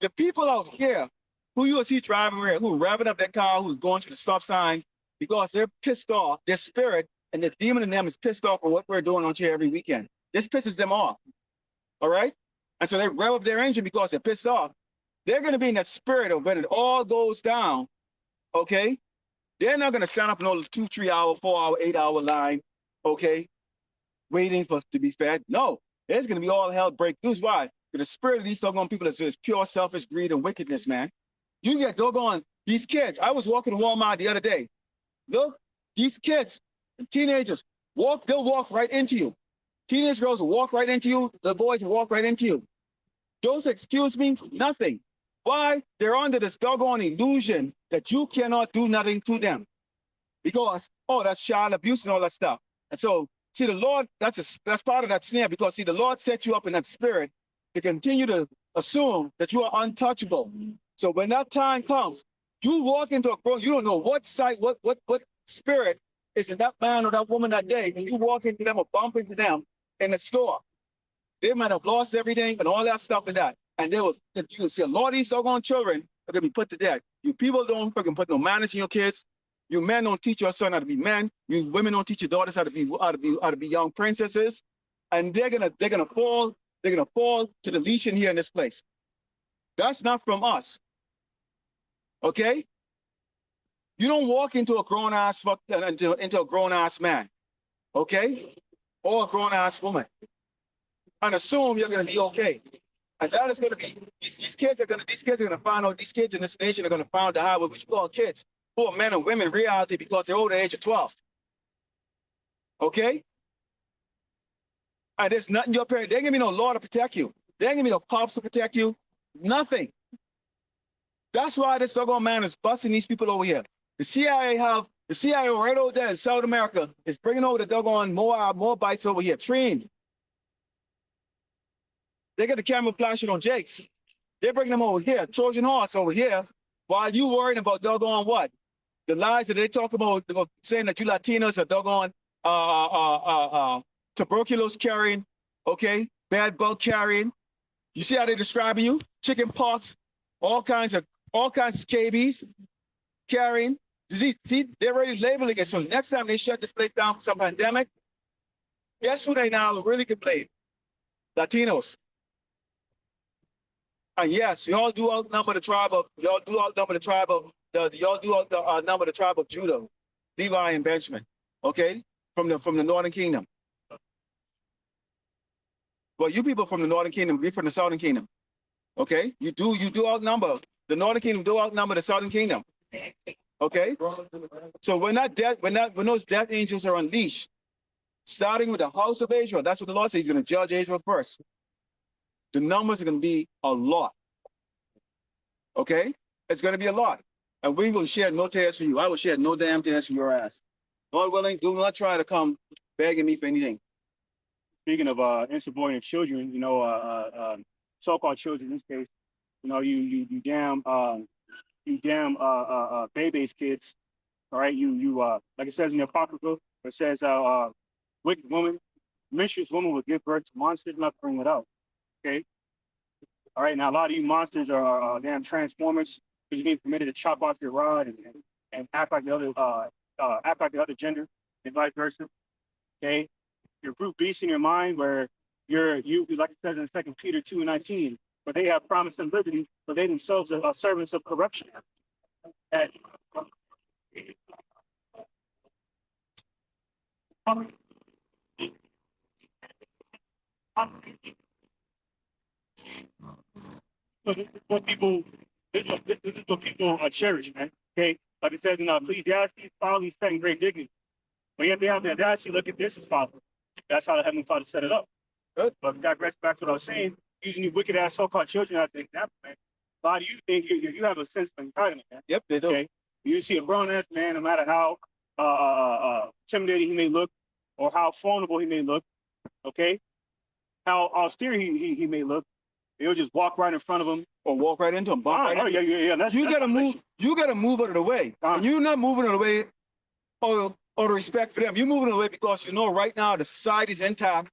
The people out here who you will see driving around, who are revving up that car, who's going to the stop sign because they're pissed off, their spirit and the demon in them is pissed off for what we're doing on here every weekend. This pisses them off. All right? And so they rev up their engine because they're pissed off. They're going to be in that spirit of when it all goes down, okay? They're not going to stand up in all this 2, 3 hour, 4 hour, 8 hour line, okay, waiting to be fed. No, there's going to be all hell break loose. Why? Because the spirit of these doggone people is pure selfish greed and wickedness, man. You get doggone these kids. I was walking to Walmart the other day. Look, these kids, teenagers, they'll walk right into you. Teenage girls will walk right into you. The boys will walk right into you. Those excuse me, nothing. Why? They're under this doggone illusion that you cannot do nothing to them. Because, that's child abuse and all that stuff. And so, see, the Lord, that's part of that snare because, see, the Lord set you up in that spirit to continue to assume that you are untouchable. So when that time comes, you walk into a grove, you don't know what site, what spirit is in that man or that woman that day, and you walk into them or bump into them in the store, they might have lost everything and all that stuff and that. And they will, you can see a lot of these doggone children are gonna be put to death. You people don't freaking put no manners in your kids. You men don't teach your son how to be men. You women don't teach your daughters how to be young princesses. And they're gonna fall to the legion here in this place. That's not from us. Okay? You don't walk into a grown ass into a grown ass man, okay? Or a grown ass woman and assume you're gonna be okay. And that is gonna be these kids are gonna find out, these kids in this nation are gonna find out what you call kids who are men and women in reality because they're over the age of 12. Okay? And there's nothing your parents, there ain't gonna be no law to protect you. There ain't gonna be no cops to protect you. Nothing. That's why this doggone man is busting these people over here. The CIA right over there in South America is bringing over the doggone more bites over here, trained. They got the camera flashing on Jakes. They're bringing them over here, Trojan horse over here, while you worrying about doggone what? The lies that they talk about saying that you Latinos are doggone tuberculosis carrying, okay, bad bug carrying. You see how they're describing you? Chicken pox, all kinds of scabies carrying. You see, they're already labeling it. So next time they shut this place down for some pandemic, guess who they now really can blame? Latinos. And yes, y'all do outnumber the tribe of Judah, Levi and Benjamin. Okay, from the Northern Kingdom. Well, you people from the Northern Kingdom, we from the Southern Kingdom. Okay, you do outnumber the Northern Kingdom. Do outnumber the Southern Kingdom. Okay, so when those death angels are unleashed, starting with the house of Israel, that's what the Lord says. He's going to judge Israel first. The numbers are going to be a lot. Okay, it's going to be a lot, and we will share no tears for you. I will share no damn tears for your ass. Lord willing, do not try to come begging me for anything. Speaking of insubordinate children, so-called children in this case, you damn baby's kids, all right? You like it says in the Apocrypha, it says wicked woman, mischievous woman will give birth to monsters, not bring it out. Okay. All right. Now a lot of you monsters are damn transformers because you're being permitted to chop off your rod and act like the other gender and vice versa. Okay. You're brute beast in your mind where you like it says in 2 Peter 2:19, but they have promise and liberty, but they themselves are servants of corruption. And, so this is what people cherish, man. Okay, like it says in Ecclesiastes, folly, setting great dignity. But yet they have the audacity to look at this as folly. That's how the Heavenly Father set it up. Good. But digress back to what I was saying, using you wicked ass so-called children as an example, man. A lot of you think you have a sense of entitlement, man. Yep, they do. Okay, you see a grown ass man, no matter how intimidating he may look, or how vulnerable he may look, okay, how austere he may look, he'll just walk right in front of him or walk right into him. Yeah. You gotta move out of the way. And you're not moving out of the way or the respect for them. You're moving out of the way because you know right now the society's intact.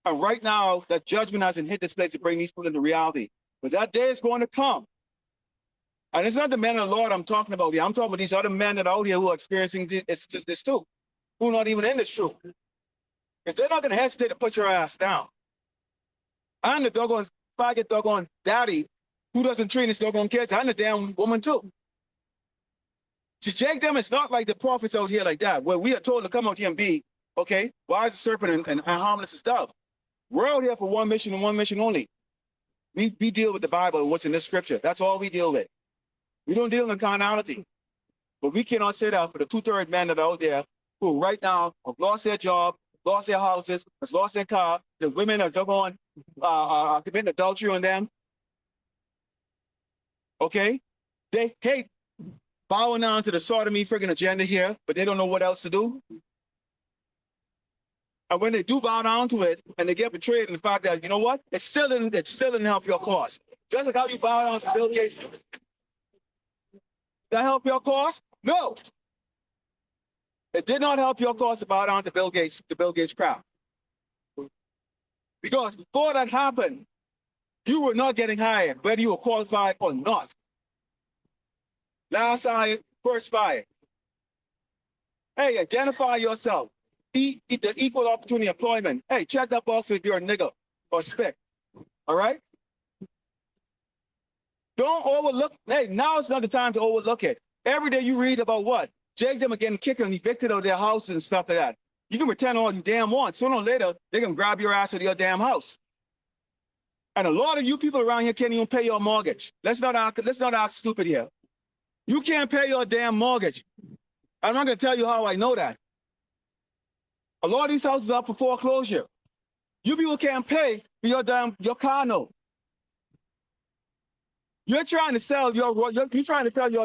And right now that judgment hasn't hit this place to bring these people into reality. But that day is going to come. And it's not the men of the Lord I'm talking about here. I'm talking about these other men that are out here who are experiencing this too, who are not even in this truth. If they're not going to hesitate to put your ass down. I'm the doggone faggot doggone daddy who doesn't train his doggone kids. I'm the damn woman too. To Jake them, it's not like the prophets out here like that, where we are told to come out here and be, okay, wise as a serpent and harmless as dove. We're out here for one mission and one mission only. We deal with the Bible and what's in this scripture. That's all we deal with. We don't deal in carnality. But we cannot say that for the 2/3 men that are out there who right now have lost their job, lost their houses, has lost their car. The women are doggone committing adultery on them. Okay? They hate bowing down to the sodomy friggin' agenda here, but they don't know what else to do. And when they do bow down to it, and they get betrayed in the fact that, you know what? It still didn't help your cause. Just like how you bow down to Bill Gates. That help your cause? No. It did not help your cause to bow down to Bill Gates crowd. Because before that happened, you were not getting hired, whether you were qualified or not. Last hired, first fired. Hey, identify yourself. The equal opportunity employment. Hey, check that box if you're a nigga or spec. All right? Don't overlook. Hey, now it's not the time to overlook it. Every day you read about what? Jake them are getting kicked and evicted of their houses and stuff like that. You can pretend all you damn want. Sooner or later, they're going to grab your ass out of your damn house. And a lot of you people around here can't even pay your mortgage. Let's not act stupid here. You can't pay your damn mortgage. I'm not going to tell you how I know that. A lot of these houses are up for foreclosure. You people can't pay for your car note. You're trying to sell your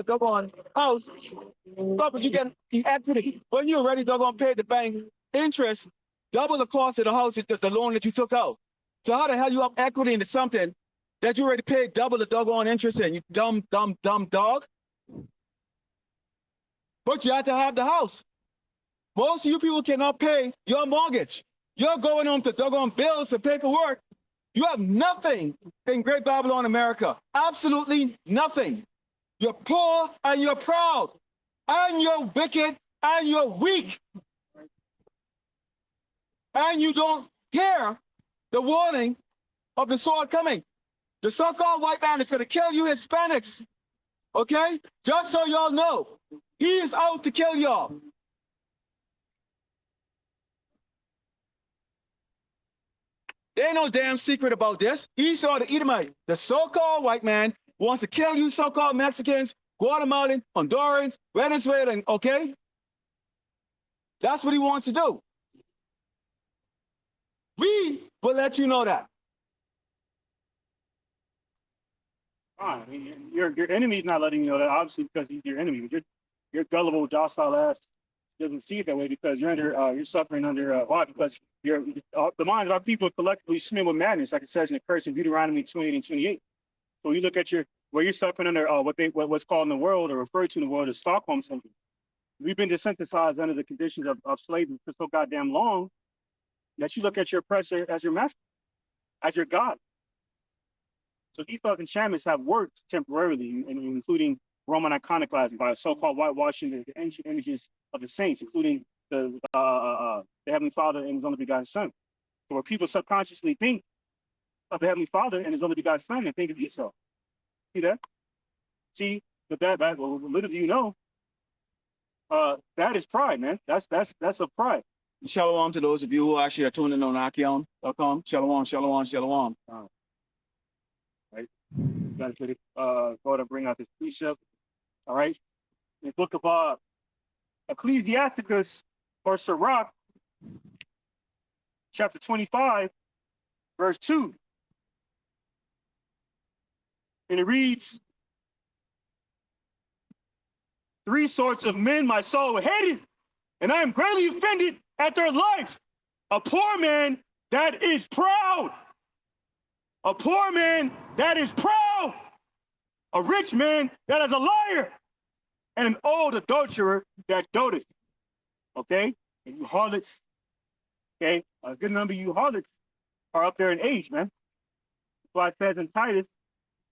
doggone house, but you get exited when you already doggone paid the bank interest, double the cost of the house, the loan that you took out. So how the hell you up equity into something that you already paid double the doggone interest in? You dumb dog. But you have to have the house. Most of you people cannot pay your mortgage. You're going on to doggone bills and paperwork. You have nothing in Great Babylon, America. Absolutely nothing. You're poor and you're proud. And you're wicked and you're weak. And you don't hear the warning of the sword coming. The so-called white man is going to kill you Hispanics. Okay? Just so y'all know, he is out to kill y'all. There ain't no damn secret about this. Esau the Edomite, the so-called white man, wants to kill you so-called Mexicans, Guatemalan, Hondurans, Venezuelan, okay? That's what he wants to do. We will let you know that. I mean, your enemy's not letting you know that, obviously, because he's your enemy. But your gullible, docile ass doesn't see it that way because you're suffering under why? Because the minds of our people are collectively smitten with madness, like it says in the curse in Deuteronomy 28 and 28. So you look at where you're suffering under what's called in the world or referred to in the world as Stockholm syndrome. We've been desensitized under the conditions of slavery for so goddamn long that you look at your oppressor as your master, as your God. So these fucking enchantments have worked temporarily, including Roman iconoclasm by so-called whitewashing the ancient images of the saints, including the Heavenly Father and His only begotten Son. So where people subconsciously think of the Heavenly Father and His only begotten Son and think of Esau. See that? See, but well, little do you know, that is pride, man. That's a pride. Shalom to those of you who actually are tuning in on Akion.com. Shalom, shalom, shalom. Right? Got to go to bring out this precept. All right. In the book of Ecclesiasticus or Sirach, chapter 25, verse 2. And it reads, 3 sorts of men my soul hated, and I am greatly offended at their life. A poor man that is proud. A poor man that is proud. A rich man that is a liar. And an old adulterer that doteth. Okay? And you harlots, okay? A good number of you harlots are up there in age, man. That's why it says in Titus,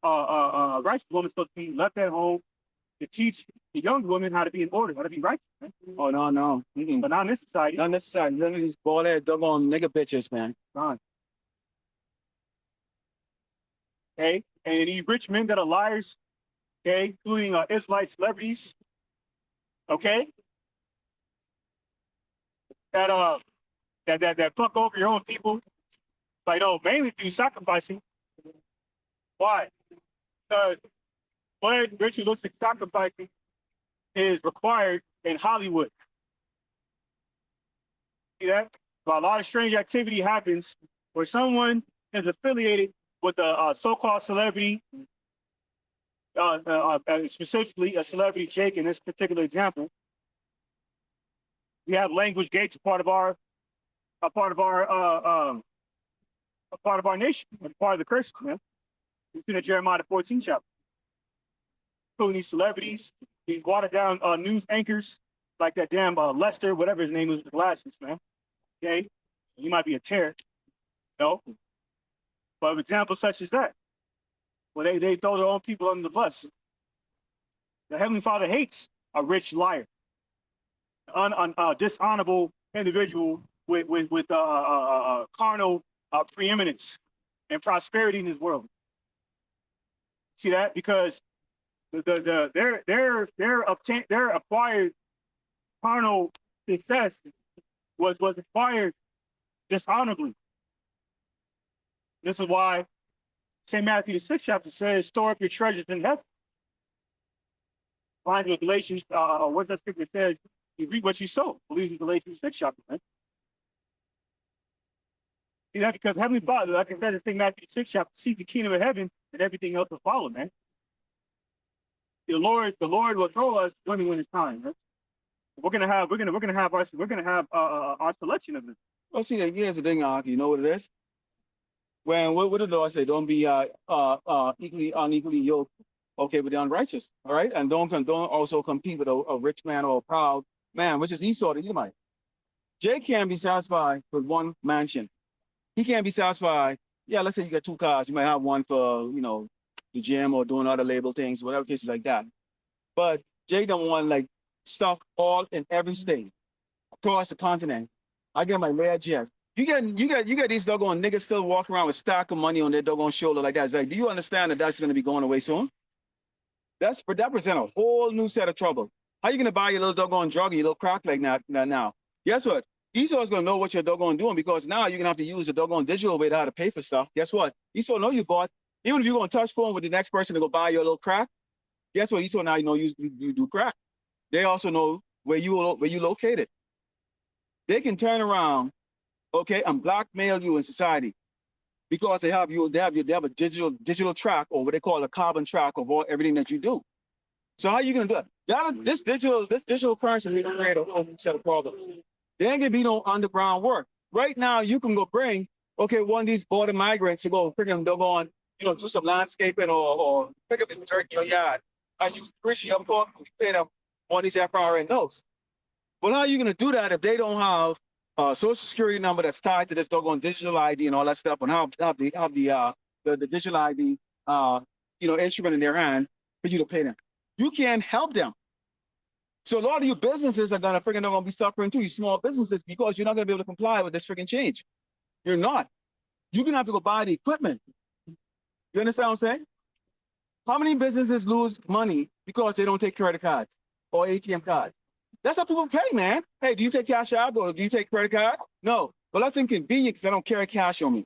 a righteous woman is supposed to be left at home to teach the young women how to be in order, how to be righteous, man. Oh, no. But not in this society. Not necessarily. None of these bald-head, doggone nigga bitches, man. Fine. Okay? And these rich men that are liars, okay, including Israelite celebrities, okay, that fuck over your own people, like, mainly through sacrificing. Why? Because what ritualistic sacrificing is required in Hollywood. See that? But a lot of strange activity happens where someone is affiliated with a so-called celebrity, specifically a celebrity Jake in this particular example. We have language gates, a part of our nation, a part of the curse, man. It's in the Jeremiah 14 chapter. Including these celebrities, these watered down news anchors, like that damn Lester, whatever his name is, with the glasses, man. Okay, he might be a terror, you know. But examples such as that, where they throw their own people under the bus. The Heavenly Father hates a rich liar, dishonorable individual with carnal preeminence and prosperity in this world. See that? Because their acquired carnal success was acquired dishonorably. This is why St. Matthew the 6th chapter says, store up your treasures in heaven. Finds with Galatians, what's that scripture says? You reap what you sow. Believes in Galatians 6th chapter, man. See that? Because Heavenly Father, like I said in St. Matthew 6th chapter, seek the kingdom of heaven, and everything else will follow, man. The Lord will throw us when it's time, man. We're gonna have our selection of this. Well, see, here's the thing, you know what it is? When what did the Lord say? Don't be unequally yoked, okay, with the unrighteous, all right? And don't also compete with a rich man or a proud man, which is Esau the Edomite. Jay can't be satisfied with one mansion. He can't be satisfied. Yeah, let's say you got 2 cars. You might have one for, you know, the gym or doing other label things, whatever case like that. But Jay don't want like stuff all in every state across the continent. I get my rare jet. You get these doggone niggas still walking around with stack of money on their doggone shoulder like that. It's like, do you understand that that's going to be going away soon? That present a whole new set of trouble. How you going to buy your little doggone drug, your little crack like that now? Guess what? Esau's going to know what you're doggone doing, because now you're going to have to use the doggone digital way to how to pay for stuff. Guess what? Esau know you bought. Even if you're going to touch phone with the next person to go buy your little crack, guess what? Esau now you know you do crack. They also know where you located. They can turn around, okay, and blackmail you in society, because they have a digital track, or what they call a carbon track of everything that you do. So how are you gonna do it? This digital currency is gonna create a whole set of problems. There ain't gonna be no underground work. Right now, you can go bring, okay, one of these border migrants to go freaking doggone, you know, do some landscaping or pick up the dirt in your yard. And you appreciate them for pay them on these FRA notes. But how are you gonna do that if they don't have a social security number that's tied to this doggone digital ID and all that stuff, and have the digital ID instrument in their hand for you to pay them? You can't help them. So a lot of you businesses are gonna be suffering too, you small businesses, because you're not gonna be able to comply with this freaking change. You're not. You're gonna have to go buy the equipment. You understand what I'm saying? How many businesses lose money because they don't take credit cards or ATM cards? That's how people pay, man. Hey, do you take cash out or do you take credit card? No. Well, that's inconvenient because I don't carry cash on me.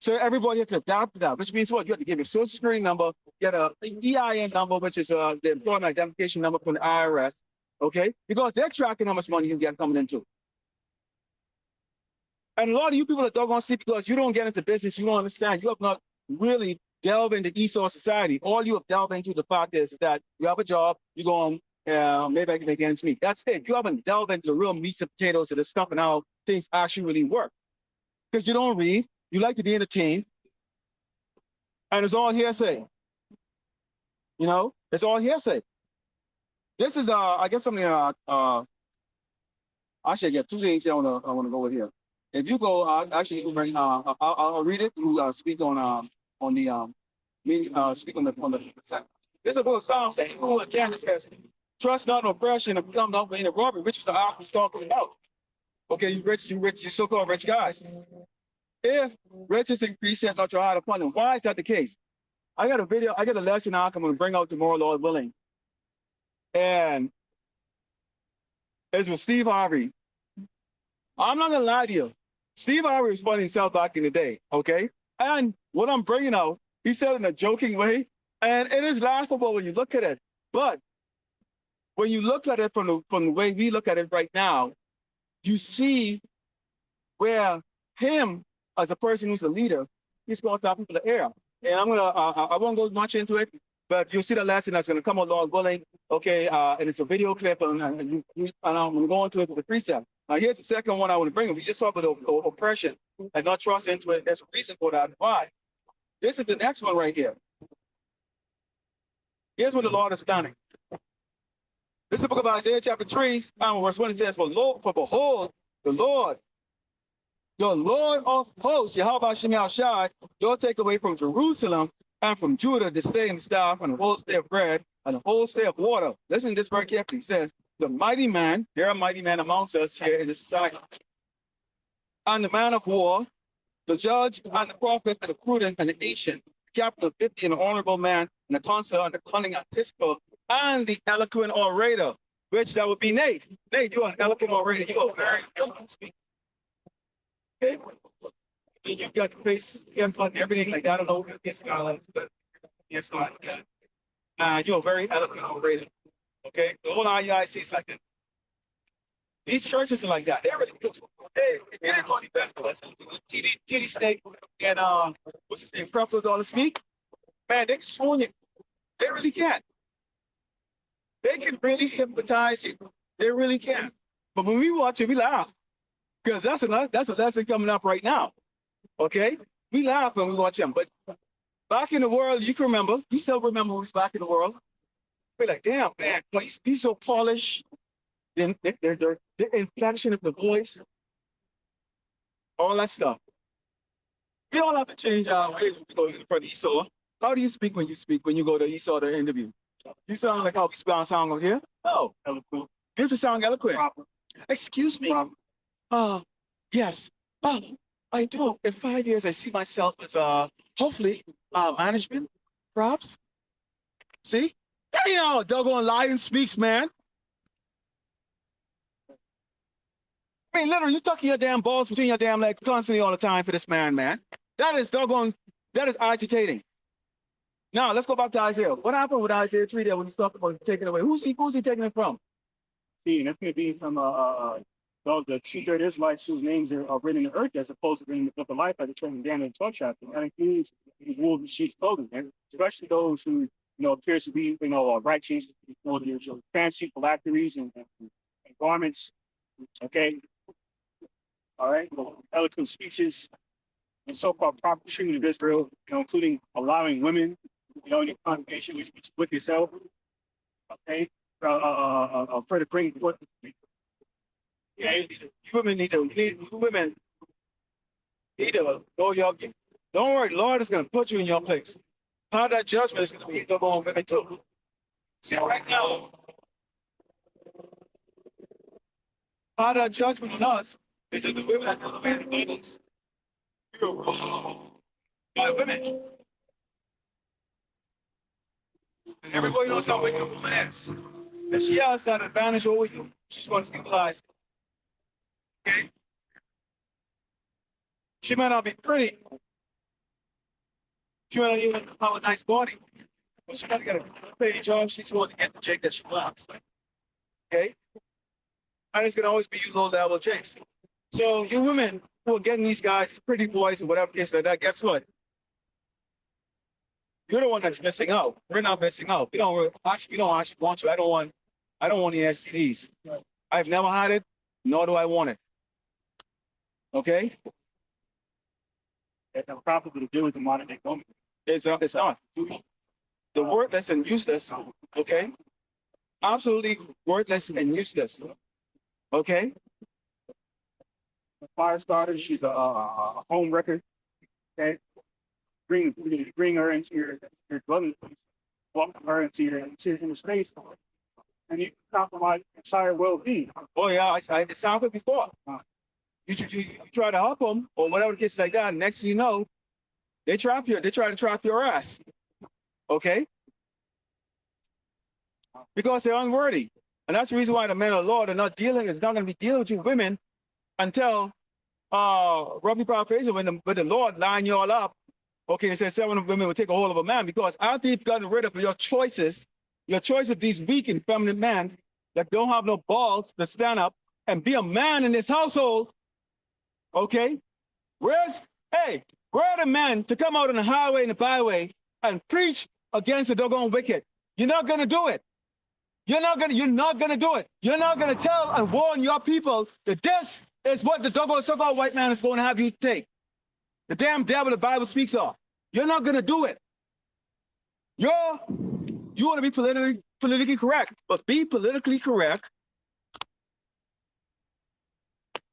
So everybody has to adapt to that, which means what? You have to give your social security number, get an EIN number, which is the employment identification number from the IRS, okay? Because they're tracking how much money you get coming into. And a lot of you people are doggone sleep because you don't get into business, you don't understand. You have not really delved into Esau society. All you have delved into the fact is that you have a job, you go on, maybe I can make ends meet. That's it. You haven't delved into the real meats and potatoes of this stuff and how things actually really work. Because you don't read, you like to be entertained, and it's all hearsay. You know, it's all hearsay. This is I guess something I should get 2 things I wanna go with here. If you go, actually, you can bring, I'll read it. You speak on the speak on the. This is a book of Psalms. Again, it says, "Trust not in oppression and become not in a robbery," which is the opposite talking about. Okay, you so-called rich guys. If riches increase, yet not your heart upon them. Why is that the case? I got a lesson I'm going to bring out tomorrow, Lord willing. And it's with Steve Harvey. I'm not going to lie to you. Steve Harvey was funny himself back in the day, okay? And what I'm bringing out, he said in a joking way, and it is laughable when you look at it. But when you look at it from the way we look at it right now, you see where him, as a person who's a leader, he's going to stop people to air. And I won't go much into it, but you'll see the lesson that's going to come on, Lord willing. Okay, and it's a video clip, and I'm going to it with the precept. Now, here's the second one I want to bring up. We just talked about oppression and not trust into it. There's a reason for that. Why? This is the next one right here. Here's what the Lord is planning. This is the book of Isaiah chapter 3, verse 1. It says, for behold, the Lord of hosts, Yahweh Shem Shai, will take away from Jerusalem and from Judah the stay and staff and the whole stay of bread and the whole stay of water. Listen to this very carefully. He says, the mighty man, there are mighty men amongst us here in this society, and the man of war, the judge and the prophet and the prudent and the ancient, the capital of 50 and the honorable man and the consul and the cunning anticiple and the eloquent orator, which that would be Nate. Nate, you're an eloquent orator. You are very eloquent speaker. Okay? You've got the face, and everything like that. I don't know if it's not, but it's not like that. You're a very eloquent orator. Okay? The whole IUIC is like that. These churches are like that. They're really good. Hey, if you didn't go any better, listen to TD Snake and what's his name, Preferred all to speak. Man, they can swoon you. They really can. They can really hypnotize you. They really can. But when we watch it, we laugh. Because that's a lesson coming up right now. Okay? We laugh when we watch them. But back in the world, you can remember, you still remember who's back in the world. We're like, damn, man, he's so polished. The inflection of the voice, all that stuff. We all have to change our ways when we go in front of Esau. How do you speak when you go to Esau to interview? You sound like how we sound over here? No. Eloquent. You have to sound eloquent. Proper. Excuse me. Yes. I do. In 5 years, I see myself as hopefully management, perhaps. See? Tell you how doggone lion speaks, man. I mean, literally, you're tucking your damn balls between your damn legs constantly all the time for this man. That is doggone, that is agitating. Now, let's go back to Isaiah. What happened with Isaiah 3 there when he's talking about taking away? Who's he taking it from? See, and that's going to be from the true-third Israelites whose names are written in the earth as opposed to written in the book of life, as it's written in Daniel 12 chapter. That includes the wolves and sheep's clothing, and especially those who, appears to be, righteous, their fancy phylacteries and garments, okay? All right, eloquent speeches and so-called proper treatment of Israel, including allowing women, in the congregation, which is with yourself, okay? For to bring forth. Yeah, you women need to go your. Don't worry, Lord is going to put you in your place. Part of that judgment is going to be the on women too. See, right now, part of that judgment on us is that the women are going to be the ladies. By women. And everybody knows how wicked a woman is. And she has that advantage over you. She's going to utilize it. Okay? She might not be pretty. She might not even have a nice body. But she got to get a paid job. She's going to get the chick that she wants. Okay? And it's going to always be you low-level chicks. So you women who are getting these guys pretty boys and whatever case like that, guess what? You're the one that's missing out. We're not missing out. We don't actually want you. I don't want the STDs. I've never had it, nor do I want it. Okay? It's improper to do with the modern day woman. It's not. The worthless and useless, okay? Absolutely worthless and useless. Okay? A fire starter, she's a home wrecker. Okay? Bring her into your dwelling place, welcome her into your space, and you compromise entire well-being. Oh yeah, I sounded it before. You try to help them or whatever the case like that. And next thing you know, they trap you. They try to trap your ass. Okay? Because they're unworthy, and that's the reason why the men of the Lord are not going to be dealing with you women until Robbie Prophet when the Lord line you all up. Okay, it says 7 women will take a hold of a man, because after you've gotten rid of your choice of these weak and feminine men that don't have no balls to stand up and be a man in this household, okay? Where are the men to come out on the highway and the byway and preach against the doggone wicked? You're not gonna do it. You're not gonna do it. You're not gonna tell and warn your people that this is what the doggone so-called white man is going to have you take. The damn devil the Bible speaks of. You're not going to do it. You want to be politically correct, but be politically correct.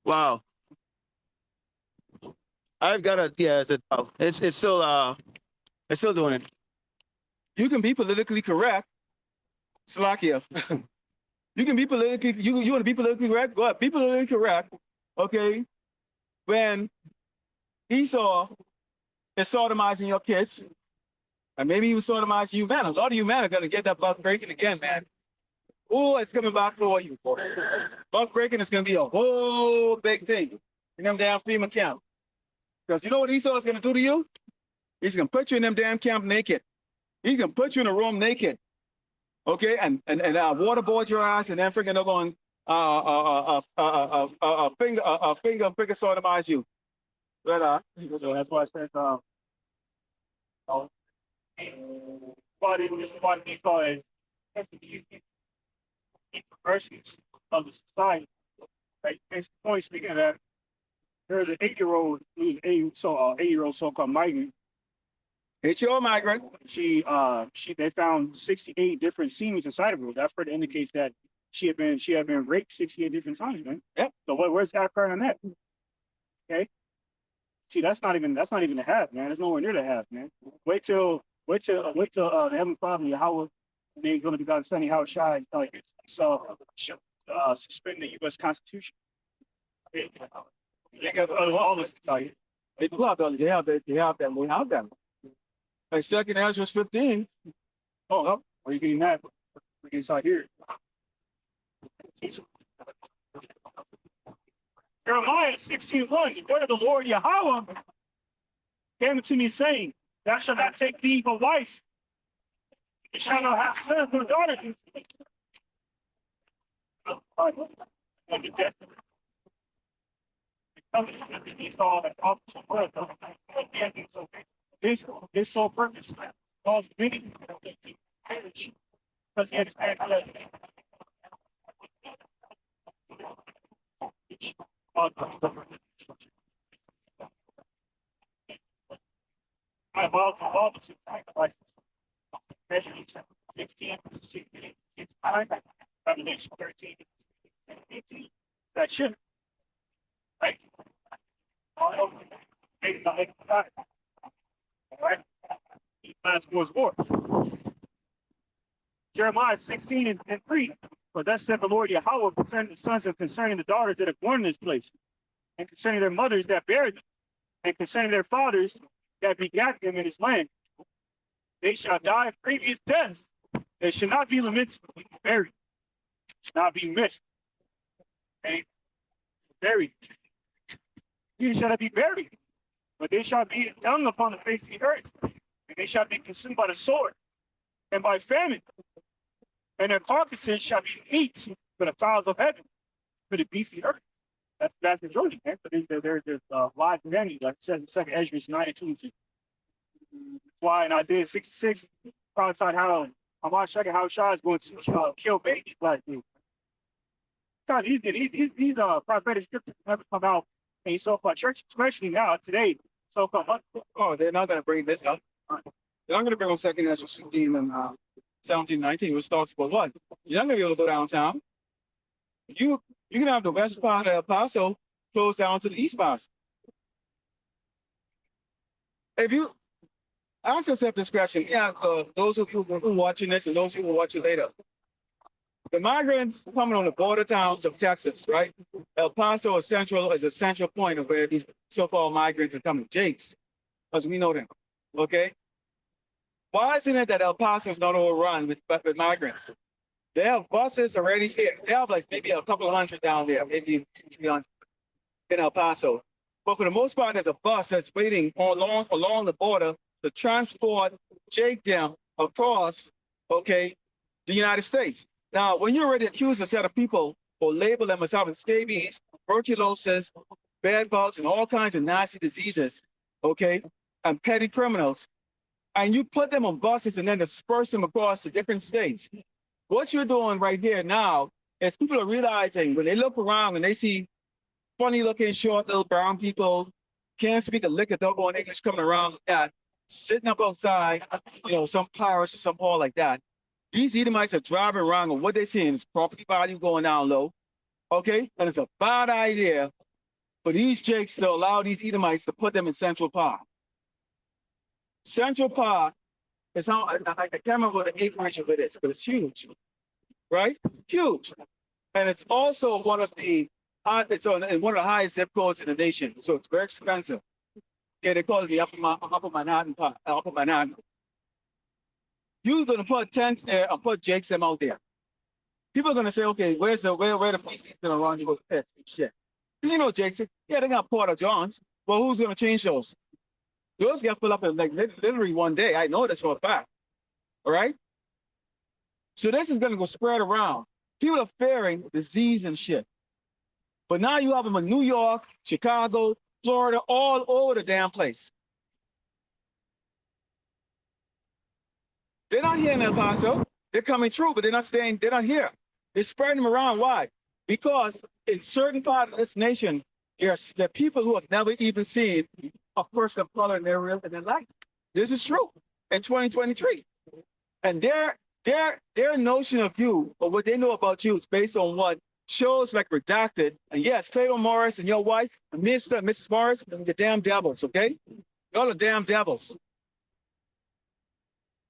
Wow. I've got a yeah. It's still doing it. You can be politically correct, Slovakia. You can be politically. You want to be politically correct? Go ahead. Be politically correct. Okay. When Esau is sodomizing your kids, and maybe he was sodomizing you, man. A lot of you men are gonna get that buck breaking again, man. Oh, it's coming back for you. Buck breaking is gonna be a whole big thing in them damn FEMA camp. Because you know what Esau is gonna do to you? He's gonna put you in them damn camp naked. He's gonna put you in a room naked. Okay, and waterboard your ass, and then freaking they're going finger sodomize you. But So that's why I said, what he saw as perversions of the society. Right? It's the point speaking of that. There's an 8-year-old, eight-year-old so-called migrant. it's your migrant. They found 68 different seams inside of her. That further indicates that she had been raped 68 different times, man. Yep. So where's that occurring on that? Okay. See, that's not even the half, man. It's nowhere near the half, man. Wait till the Heavenly Father, Yahweh, they're going to be God sending how shy suspend the U.S. Constitution. They got all this to tell you. They do have them. They have them. We have them. Like second Ezra 15. Oh, no. Where you getting that? We can start here. Jeremiah 16:1, the word of the Lord Yahweh came to me saying, thou shalt not take thee a wife. You shall not have sons or daughters. This sole purpose caused many to perish because he understands that sacrifices. Measure 16, 16, it's time. Revelation 13, 18. That should, right? All over. All right. Last Wars War. Jeremiah 16 and 3. For thus said the Lord Yahweh concerning the sons and concerning the daughters that are born in this place, and concerning their mothers that bear them, and concerning their fathers that begat them in this land. They shall die previous deaths. They should not be lamented, buried, should not be missed. Okay? Buried. They shall not be buried, but they shall be dung upon the face of the earth, and they shall be consumed by the sword and by famine. And their carcasses shall be meat for the fowls of heaven, for the beasts of the earth. That's the journey, man. But there's live humanity, like it says in 2 Ezra 9:2. That's why in Isaiah 66, prophesied how Shah is going to kill babies like this. God, these prophetic scriptures never come out in so-called church, especially now, today. So-called, Oh, they're not going to bring this up. They're not going to bring on second Ezra 16 and 17, 19, which talks about what? You're not going to be able to go downtown. You can have the west part of El Paso close down to the east part. If you ask yourself this question, those of you who are watching this and those who will watch it later, the migrants coming on the border towns of Texas, right? El Paso is a central point of where these so-called migrants are coming. Jakes, as we know them, okay? Why isn't it that El Paso is not overrun with migrants? They have buses already here. They have like maybe a couple of hundred down there, maybe 200, 300 in El Paso. But for the most part, there's a bus that's waiting along the border to transport Jake them across, okay, the United States. Now, when you already accuse a set of people or label them as having scabies, tuberculosis, bed bugs, and all kinds of nasty diseases, okay, and petty criminals, and you put them on buses and then disperse them across the different states, what you're doing right here now is people are realizing when they look around and they see funny looking, short little brown people, can't speak a lick of doggone English coming around that, sitting up outside, some pirates or some all like that. These Edomites are driving around, and what they're seeing is property value going down low. Okay, and it's a bad idea for these jakes to allow these Edomites to put them in Central Park. Central Park is how I can't remember what the acreage of it is, but it's huge, right? Huge, and it's also one of the it's on one of the highest zip codes in the nation, so it's very expensive. Okay, they call it the Upper Manhattan Park, Upper Manhattan. You're gonna put tents there and put jakes them out there. People are gonna say, okay, where the PC's gonna run you with pets and shit? Because you know, Jakes, yeah, they got Porter Johns. Well, who's gonna change those? Those get filled up in like literally one day. I know this for a fact. All right. So this is gonna go spread around. People are fearing disease and shit. But now you have them in New York, Chicago, Florida, all over the damn place. They're not here in El Paso. They're coming through, but they're not staying. They're not here. They're spreading them around. Why? Because in certain part of this nation, there are people who have never even seen a person of color in their life. This is true in 2023, and their notion of you or what they know about you is based on what shows like Redacted. And yes, Clayton Morris and your wife, and Mr. and Mrs. Morris, the damn devils. Okay, y'all are damn devils.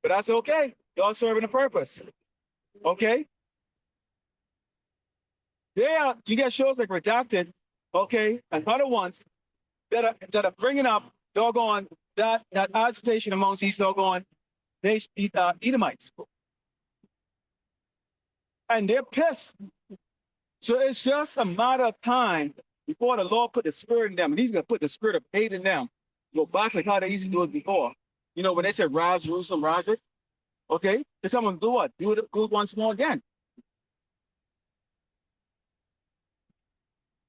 But that's okay. Y'all serving a purpose. Okay? Yeah, you get shows like Redacted, okay, and other ones that are bringing up doggone that agitation amongst these doggone these Edomites. And they're pissed. So it's just a matter of time before the Lord put the spirit in them. And he's gonna put the spirit of hate in them. Go back like how they used to do it before. You know, when they said rise, Jerusalem, rise it. Okay, to come and do what? Do it once more again.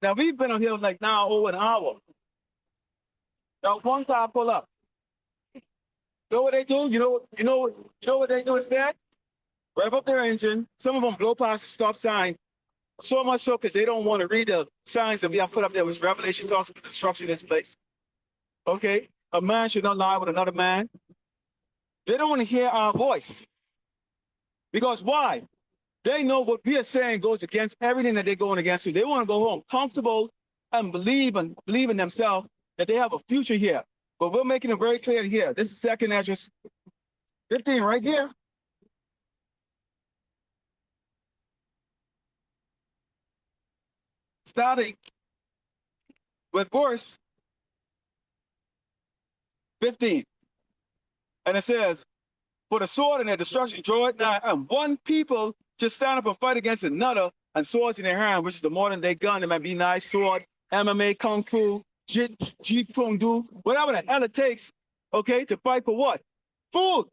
Now we've been on here like now over an hour. Now one car pull up. You know what they do? You know what they do instead? Rev up their engine. Some of them blow past the stop sign. So much so because they don't want to read the signs that we have put up there, which Revelation talks about destruction in this place. Okay, a man should not lie with another man. They don't want to hear our voice. Because why? They know what we are saying goes against everything that they're going against. So they want to go home comfortable and believe in themselves that they have a future here. But we're making it very clear here. This is 2nd Ezra 15 right here. Starting with verse 15. And it says, for the sword and their destruction draw it nigh, and one people just stand up and fight against another, and swords in their hand, which is the modern day gun. It might be knife, sword, MMA, kung fu, jeet kung do, whatever the hell it takes, okay, to fight for what? Food.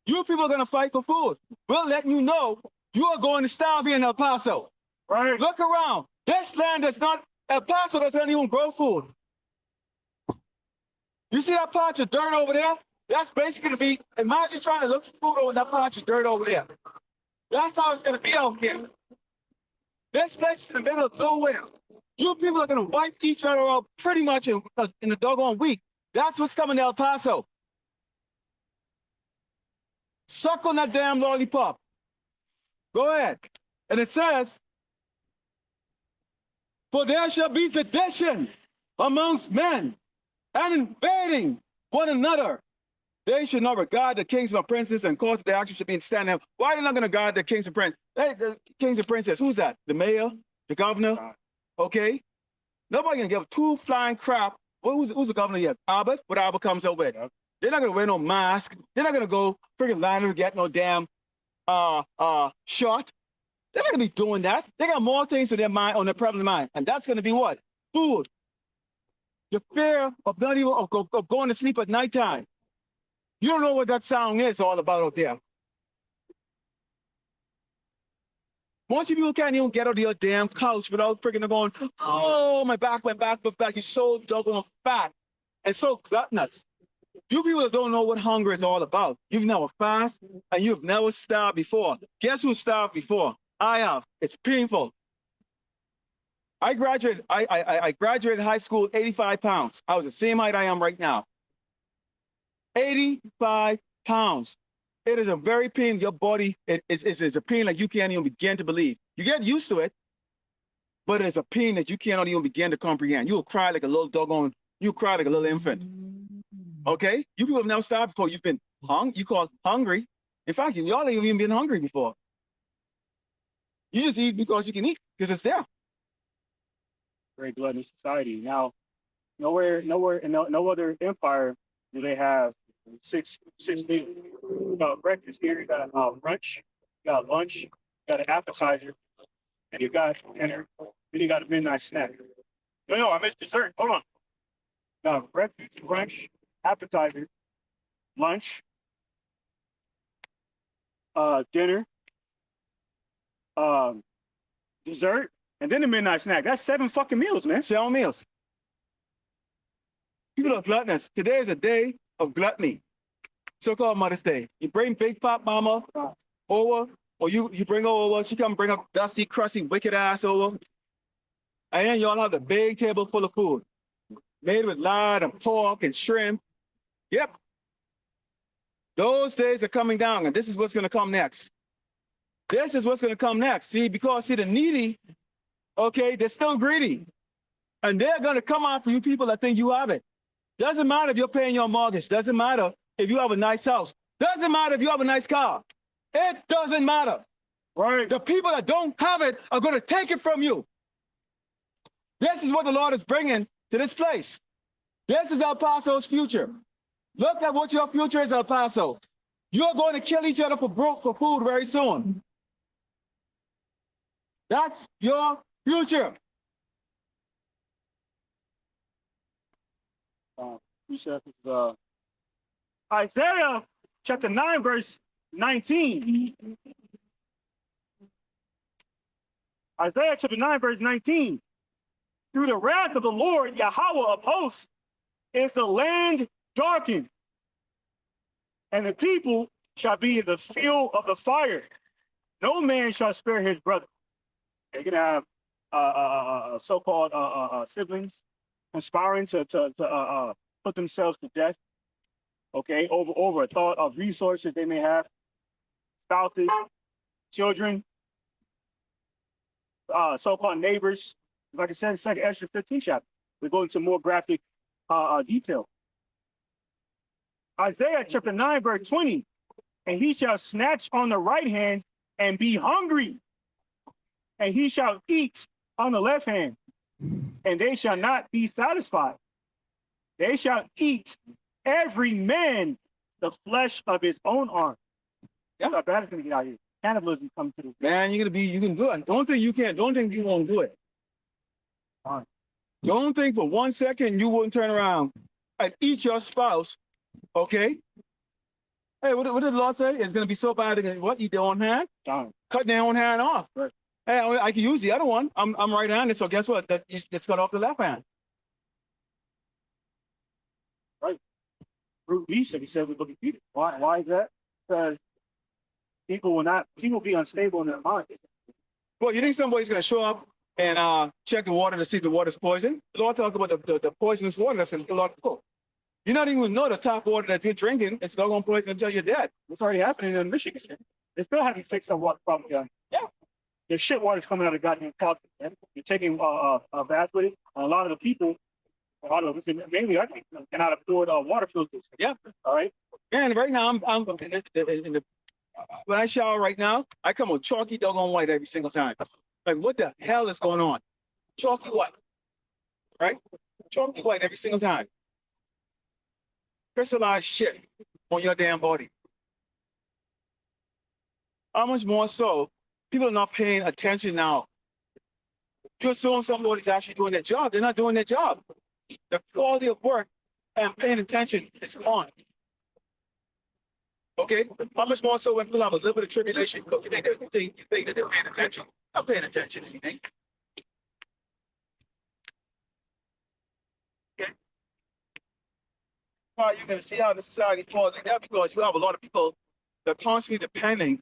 You people are gonna fight for food. We're letting you know you are going to starve here in El Paso. Right. Look around. This land does not, El Paso doesn't even grow food. You see that patch of dirt over there? That's basically going to be, imagine trying to look for food over that patch of dirt over there. That's how it's going to be out here. This place is in the middle of nowhere. You people are going to wipe each other out pretty much in a doggone week. That's what's coming to El Paso. Suck on that damn lollipop. Go ahead. And it says, for there shall be sedition amongst men and invading one another. They should not regard the kings and princes and cause their actions should be standing. Why are they not going to guard the kings and princes? Hey, the kings and princes, who's that? The mayor? The governor? Okay. Nobody can give two flying crap. Who's the governor yet? Albert? What Albert comes up with? They're not going to wear no mask. They're not going to go freaking line and get no damn shot. They're not going to be doing that. They got more things in their mind, on their prevalent mind. And that's going to be what? Food. The fear of not even of going to sleep at nighttime. You don't know what that sound is all about out there. Most of you can't even get out of your damn couch without freaking going, oh, my back. You're so doggone fat and so gluttonous. You people don't know what hunger is all about. You've never fasted and you've never starved before. Guess who starved before? I have. It's painful. I graduated high school 85 pounds. I was the same height I am right now. 85 pounds. It is a very pain. Your body, it's a pain like you can't even begin to believe. You get used to it, but it's a pain that you cannot even begin to comprehend. You will cry like a little doggone, you cry like a little infant. Okay? You people have never starved before. You've been you call hungry. In fact, y'all ain't even been hungry before. You just eat because you can eat, because it's there. Very gluttonous society. Now, nowhere, in no other empire do they have six meals. You got breakfast here, you got brunch, you got lunch, you got an appetizer, and you got dinner, then you got a midnight snack. No, I missed dessert. Hold on. Breakfast, brunch, appetizer, lunch, dinner, dessert, and then the midnight snack. That's 7 fucking meals, man. 7 meals. People are gluttonous. Today is a day of gluttony. So-called Mother's Day. You bring Big Pop Mama over, or you bring her over. She come bring up dusty, crusty, wicked ass over. And then y'all have the big table full of food. Made with lard and pork and shrimp. Yep. Those days are coming down, and this is what's going to come next. This is what's going to come next. See, because the needy, okay, they're still greedy. And they're going to come after you people that think you have it. Doesn't matter if you're paying your mortgage. Doesn't matter if you have a nice house. Doesn't matter if you have a nice car. It doesn't matter. Right. The people that don't have it are going to take it from you. This is what the Lord is bringing to this place. This is El Paso's future. Look at what your future is, El Paso. You're going to kill each other for food very soon. That's your future. Isaiah chapter 9, verse 19. Isaiah chapter 9, verse 19. Through the wrath of the Lord, Yahweh of hosts, is the land darkened, and the people shall be in the field of the fire. No man shall spare his brother. You're going to have so-called siblings conspiring to put themselves to death, okay, over a thought of resources they may have, spouses, children, so-called neighbors. Like I said, it's like Esther 15 chapter. We go into more graphic detail. Isaiah chapter 9, verse 20. And he shall snatch on the right hand and be hungry, and he shall eat on the left hand, and they shall not be satisfied. They shall eat every man the flesh of his own arm. That's how bad it's gonna get out here. Cannibalism comes to this. Man, you can do it. Don't think you can't. Don't think you won't do it. Don't think for 1 second you wouldn't turn around and eat your spouse, okay? Hey, what did the Lord say? It's going to be so bad, they're going to eat their own hand? Cut their own hand off. Right. Hey, I can use the other one. I'm right-handed, so guess what? It's cut off the left hand. Right. Root B said, he said we're going to be defeated. Why is that? Because people will be unstable in their mind. Well, you think somebody's going to show up and check the water to see if the water's poison? The Lord talked about the poisonous water that's going to kill a lot of people. You not even know the tap water that you're drinking. It's not going to poison until you're dead. It's already happening in Michigan. They still haven't fixed the water problem, guys. Yeah. The shit water's coming out of goddamn faucet. You're taking baths with it. And a lot of the people, mainly I think, cannot afford water filters. Yeah. All right. And right now, when I shower right now, I come with chalky doggone white every single time. Like, what the hell is going on? Chalky white. Right? Chalky white every single time. Crystallized shit on your damn body. How much more so? People are not paying attention now. You're assuming somebody's actually doing their job. They're not doing their job. The quality of work and paying attention is gone. Okay? How much more so when people have a little bit of tribulation? You think that they're paying attention? Not paying attention to anything. Okay? Why you're going to see how the society falls like that, because you have a lot of people that are constantly depending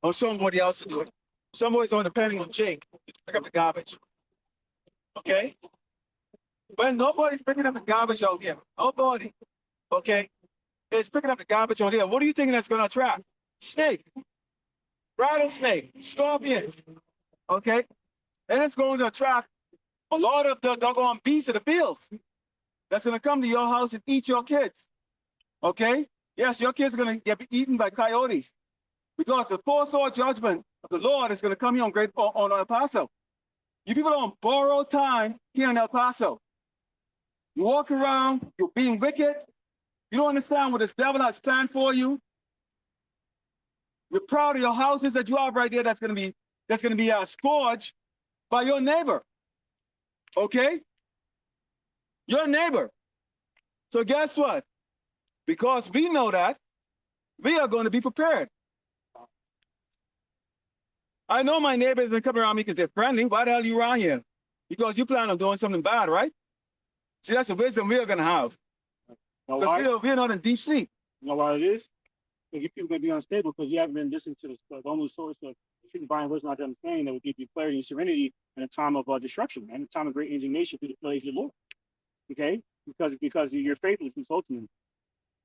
on somebody else to do it. Somebody's only depending on Jake to pick up the garbage. Okay? When nobody's picking up the garbage out here, nobody, okay, is picking up the garbage out here, what do you think that's going to attract? snake, rattlesnake, scorpions, okay? And it's going to attract a lot of the doggone beasts of the fields that's going to come to your house and eat your kids, okay? Yes, your kids are going to get eaten by coyotes because the full sword judgment of the Lord is going to come here on El Paso. You people don't borrow time here in El Paso. You walk around, you're being wicked. You don't understand what this devil has planned for you. You're proud of your houses that you have right there that's going to be scourged by your neighbor. Okay? Your neighbor. So guess what? Because we know that, we are going to be prepared. I know my neighbor isn't coming around me because they're friendly. Why the hell are you around here? Because you plan on doing something bad, right? See, that's the wisdom we are going to have. Because we're not in deep sleep. You know why it is? Because you people may be unstable because you haven't been listening to the only source of truth, Brian was not understanding that would give you clarity and serenity in a time of destruction, and a time of great indignation through the place of the Lord. Okay? Because your faithlessness ultimately.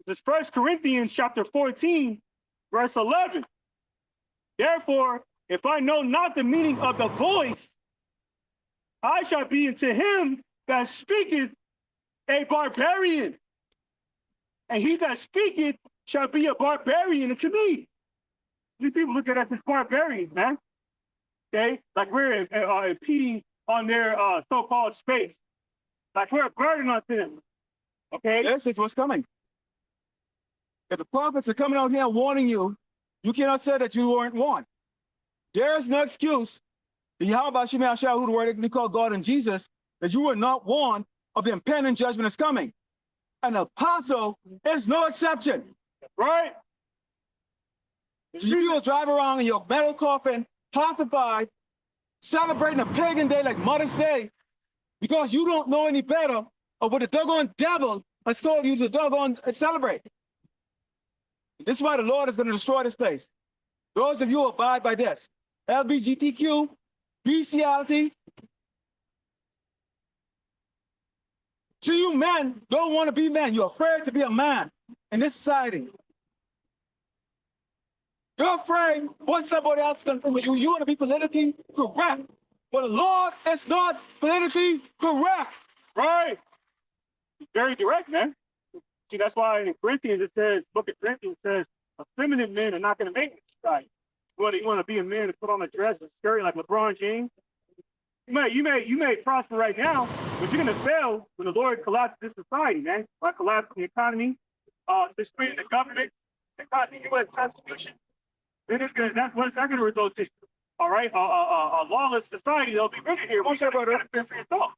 This is 1 Corinthians chapter 14, verse 11. Therefore, if I know not the meaning of the voice, I shall be unto him that speaketh a barbarian. And he that speaketh shall be a barbarian unto me. These people look at us as barbarians, man. Okay? Like we're impeding on their so-called space. Like we're a burden on them. Okay? This is what's coming. If the prophets are coming out here warning you, you cannot say that you weren't warned. There is no excuse. The Yahweh Shemel Shah, who the word we call God and Jesus, that you were not warned of the impending judgment that's coming. And El Paso is no exception. Right? So you will drive around in your metal coffin, pacified, celebrating a pagan day like Mother's Day, because you don't know any better of what the doggone devil has told you to doggone celebrate. This is why the Lord is going to destroy this place. Those of you who abide by this, LBGTQ, bestiality. So you men don't want to be men. You're afraid to be a man in this society. You're afraid what somebody else is going to do. You want to be politically correct. But the Lord is not politically correct. Right? It's very direct, man. See, that's why in Corinthians it says, book of Corinthians says, effeminate men are not going to make it. Right? You want to be a man to put on a dress and skirt like LeBron James. You may prosper right now, but you're going to fail when the Lord collapses this society, man. By collapsing the economy, destroying the government, the U.S. Constitution. Then that's what's that going to result to. All right, a lawless society that'll be ready here. What's that about for yourself?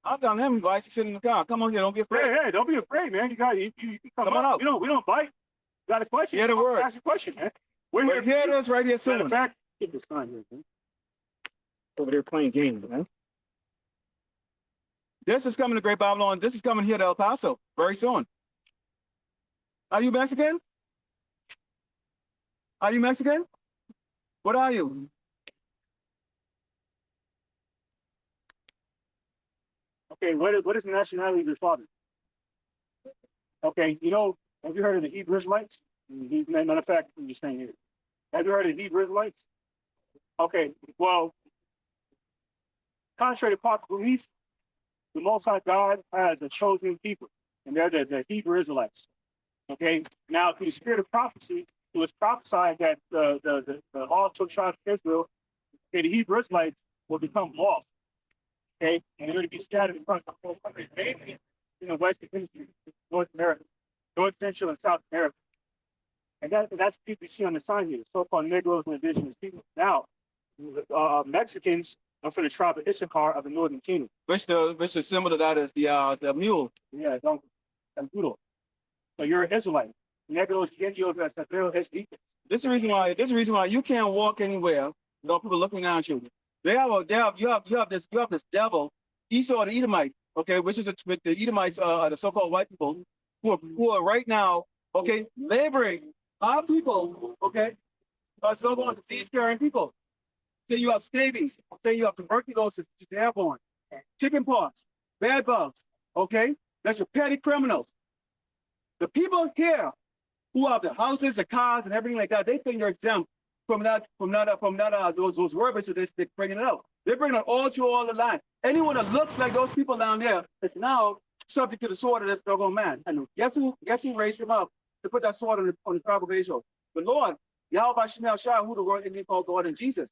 I'm telling him, guys, he's sitting in the car. Come on here, don't be afraid. Hey, don't be afraid, man. You come on out. We don't bite. You got a question? Yeah, the word. Ask a question, man. We're here. It is right here soon. Matter of fact, get this sign here, man. Over there playing games, man. This is coming to Great Babylon. This is coming here to El Paso very soon. Are you Mexican? Are you Mexican? What are you? Okay, what is the nationality of your father? Okay, have you heard of the Hebrew Israelites? Matter of fact, I'm just saying here. Have you heard of the Hebrew Israelites? Okay, well, contrary to popular belief, the Most High God has a chosen people, and they're the Hebrew Israelites. Okay, now through the spirit of prophecy, it was prophesied that the lost 12 tribes of Israel, okay, the Hebrew Israelites will become lost. Okay, and they're going to be scattered across the whole country, mainly in the Western Hemisphere, North America, North Central and South America. And that's the people you see on the sign here, so-called Negroes and indigenous people. Now, Mexicans are for the tribe of Issachar of the Northern Kingdom. Which the symbol of that is the mule. Yeah, el duro. So you're an Israelite. Negroes, Indios, that's the real Israelites. This is the reason why you can't walk anywhere without people looking down at you. You have this devil, Esau the Edomite, okay, which is with the Edomites, the so-called white people, who are right now, okay, laboring our people, okay, so-called disease-carrying people. Say you have scabies, say you have tuberculosis, which is airborne, chicken pox, bed bugs, okay, that's your petty criminals. The people here who have the houses, the cars, and everything like that, they think they're exempt from that those verbiage that they're bringing it out. They're bringing it all through all the line. Anyone that looks like those people down there is now subject to the sword of this stubborn man. And guess who raised him up to put that sword on the tribe of Israel? The Lord, Yahweh Shemel Shah, who the word Indian called God and Jesus.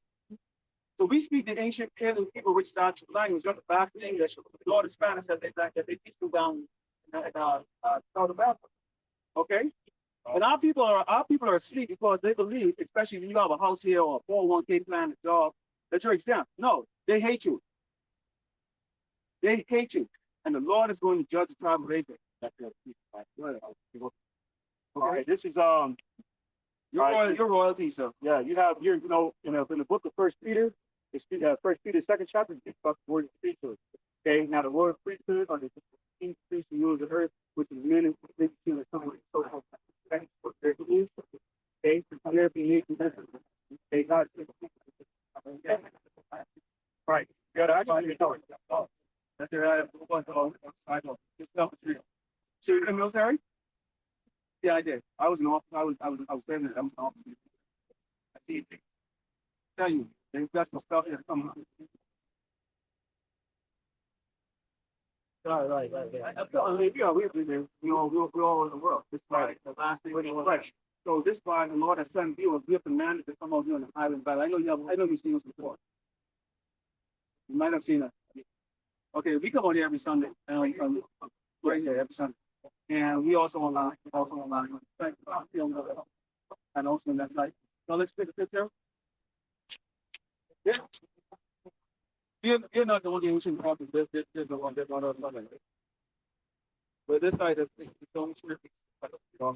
So we speak the ancient Hebrew which is our true language, not the fast English, the Lord of Spanish that they teach you down in South America. Okay? And our people are asleep because they believe, especially if you have a house here or a 401k plan, a job, that you're exempt. No, they hate you. They hate you. And the Lord is going to judge the tribe of Israel. Okay, this is your royalty, sir. yeah, you have your in the book of First Peter, it's First Peter second chapter, it's about the word of priesthood. Okay, now the word of priesthood or the king priest who rules the earth, which is men and women in the coming so for their beliefs. Okay, for their beliefs. Okay, God. Right. Yeah, that's why you know. That's the sidewalk. So you're in the military? Yeah, I did. I was an officer. I was saying that I was an officer. I see it. Tell you, they've got some stuff that's coming up. Right. I'm telling you, we're all over the world. This is like the last thing we're fresh. So this why the Lord has sent you a gift and mandate to come out here on the island battle. I know you've seen us before. You might have seen us. Okay, we come out here every Sunday. Right here every Sunday. And we also online. And also on that site. So let's take a picture. Yeah. You're not the only ancient prophet. There's a one. There's one other one. But this side is so much a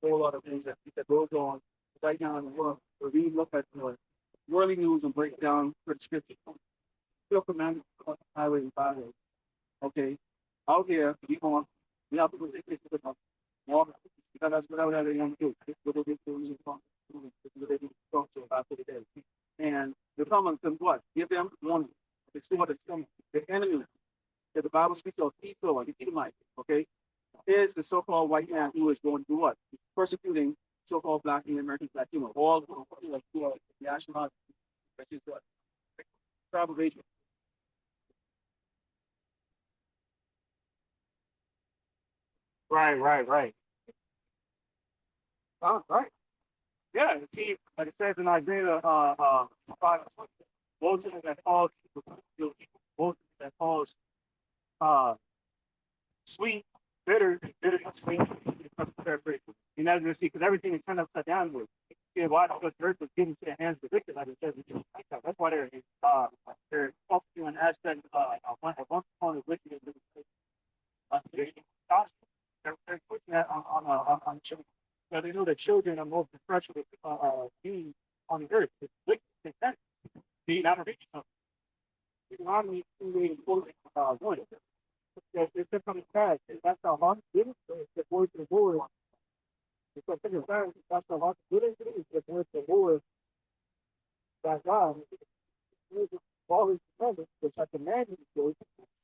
whole lot of things that goes on right now in the world. Where we look at worldly news and break down for the scripture. Still commanded on the highway and byway. Okay. Out here, we have to go take pictures of them. Walk, because that's what I would want to do. This is what they do. This is what they do. Talk to about for the day. And the common to what? Give them warning. The sword is coming. The enemy. If the Bible speaks of Esau and the Edomite, okay, is the so-called white man who is going to do what? He's persecuting so-called black and Americans, Latino, all like the Ashima, which is what? Tribe of Israel. Right. Right. Yeah, see, like it says in Isaiah, Moses that calls Moses that calls uh sweet, bitter and sweet. That's paraphrase. You're not gonna see because everything is kind of upside down with. Yeah, why? Because the earth was given to the hands of the wicked, like it says in Genesis. That's why they're focusing on aspect one component of wickedness. They're putting that on children. So they know that children are more pressure beings on the earth. It's wicked. It's that. See, not a rich. Deuteronomy 2:8 it's becoming bad. That's how hard it is. It's the word to the Lord. It's like that's how hard it is. It's the word to the Lord. That God is always present, which I command you to do.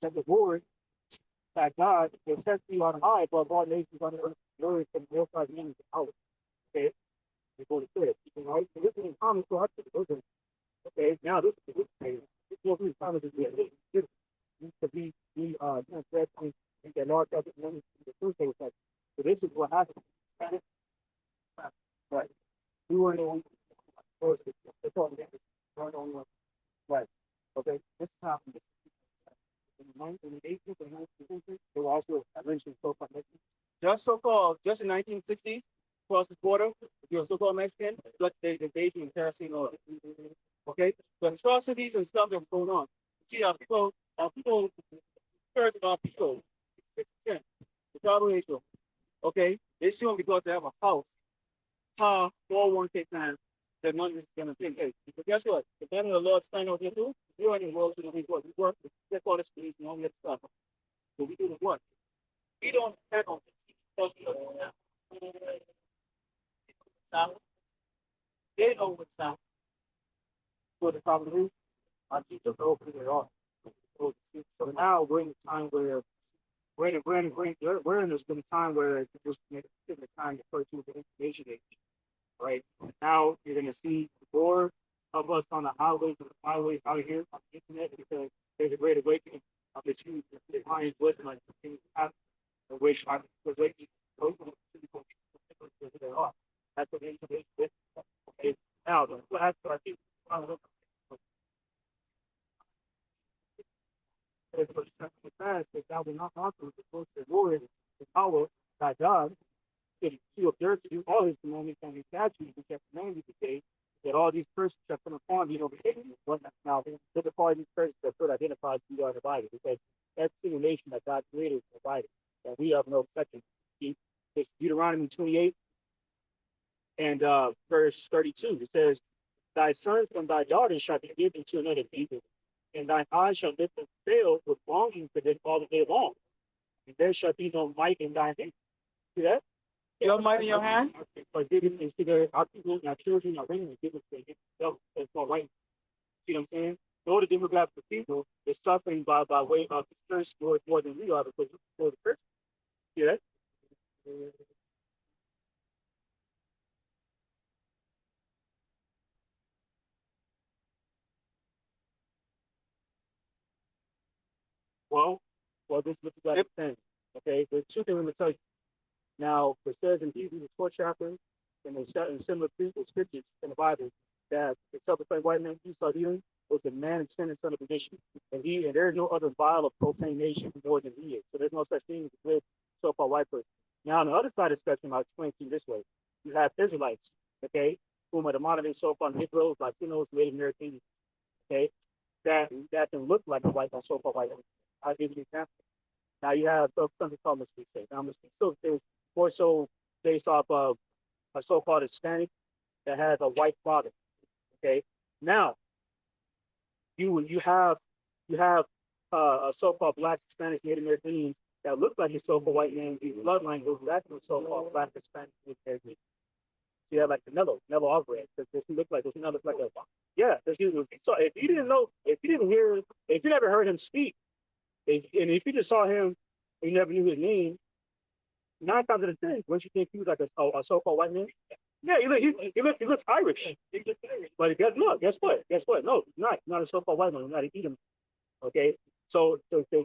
That the Lord, that God, will set you on high above all nations on the earth. Glory from the outside means out. Okay? Before the spirit. Right? So this is common to our children. Okay, now this is this page. This will be common to this needs to be transgressing and get large other money to the truth things like so this is what happened. Right. We were the only one. It's all the only one. Right. Okay. This happened in the 9th and the 18th and 19th century. They were also mentioned so-called just in 1960s, across the border, if you're a so-called Mexican, but they engage you in kerosene oil. Okay? The atrocities and stuff that's going on. See, our people, thirds of our people, 6%, the tribal Israel, okay? They sue them because they have a house, car, 401k plan, that money is going to take place. Because guess what? If that the Lord stand out here too, you're in the world to do what? We work, we all this police and all that stuff. So we do the what? We don't depend on they know what's out for the problem. I keep the open it off. So now we're in a time where we're in this been a time where it was in the time referred to as the information age, right? Now you're gonna see more of us on the highways and the byways out here on the internet because there's a great awakening of the truth the Lions West like things happen, which I was waiting to go to the are. That's what the information is. Okay. Now the last I think the past that God will not offer the first reward the power by God to observe to do all his commandments and his statutes which have commanded today, that all these curses shall come upon you and overtake you. Well, now, the part of these curses that could identify you are divided because that's simulation that God created is divided, and we have no exception. See, it's Deuteronomy 28 and verse 32. It says, thy sons and thy daughters shall be given to another people, and thine eyes shall lift and fail with longing for them all the day long, and there shall be no might in thine hand. See that? You have might in your hand? But giving is to our people, our children, our women, giving to themselves. That's not right. See what I'm saying? No, the demographic of people is suffering by way of the curse more than we are because we're the person. See that? Well, this is what you got to say. Okay, there's two things I'm gonna tell you. Now, it says in Hebrews the 4th chapter, and in similar people scriptures in the Bible, that the self-proclaimed white man Esau Edom was the man and sin and son of perdition. And there is no other vile or profane nation more than he is. So there's no such thing as a good so-called white person. Now, on the other side of the spectrum, I'll explain to you this way. You have Israelites, okay, whom are the modern day so-called Negroes, Latinos, Native Americans, okay, that can look like a white or so-called white. I'll give you an example. Now you have something called mestizo. Now mestizo is more so based off of a so-called Hispanic that has a white father. Okay. Now you have a so-called black Hispanic Native American that looks like a so-called white man. His bloodline goes back to a so-called black Hispanic Native American. You have like Canelo Alvarez. Does he look like? Does he not look like a? Yeah. So if you didn't know, if you didn't hear, if you never heard him speak, and if you just saw him, and you never knew his name, 9 times out of 10, once you think he was like a so-called white man, yeah, he looks Irish. But guess what? Guess what? No, he's not. He's not a so-called white man. He's not an Edom. Okay, so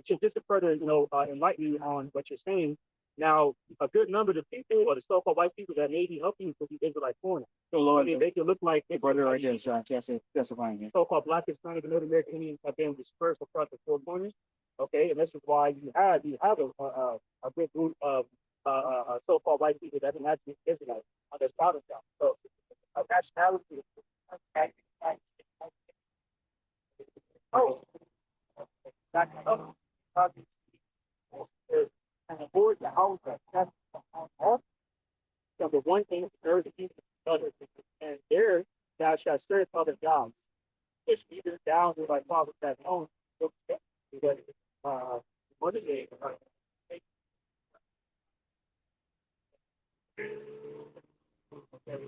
just to further, enlighten you on what you're saying. Now, a good number of people, or the so-called white people that may be helping you with the Israelite foreigner, So Lord, I mean, they can look like brother right there, so that's fine. so-called black Hispanic and Native American Indians have been dispersed across the four corners. Okay, and this is why you have a big group of so-called white people that are actually Israelites on their spot of them. So nationality. Oh, that and avoid the house that number one thing, third thing, other thing, and there thou shalt serve other gods. It's either down to my father that own because what is it?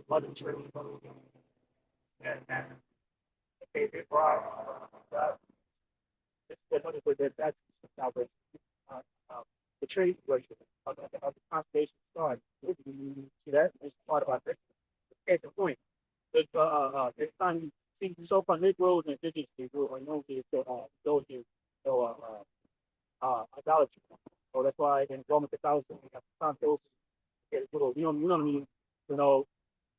Mother church and favorite bride. It's what is it? That's salvation. Uh, uh, the trade worship of the constellation star. See that? It's part of our Christian. Here's the point. It's time you see so-called Negroes and indigenous people are known to those who so idolatry. So that's why in Roman Catholicism we have Santos, you know what I mean? You know,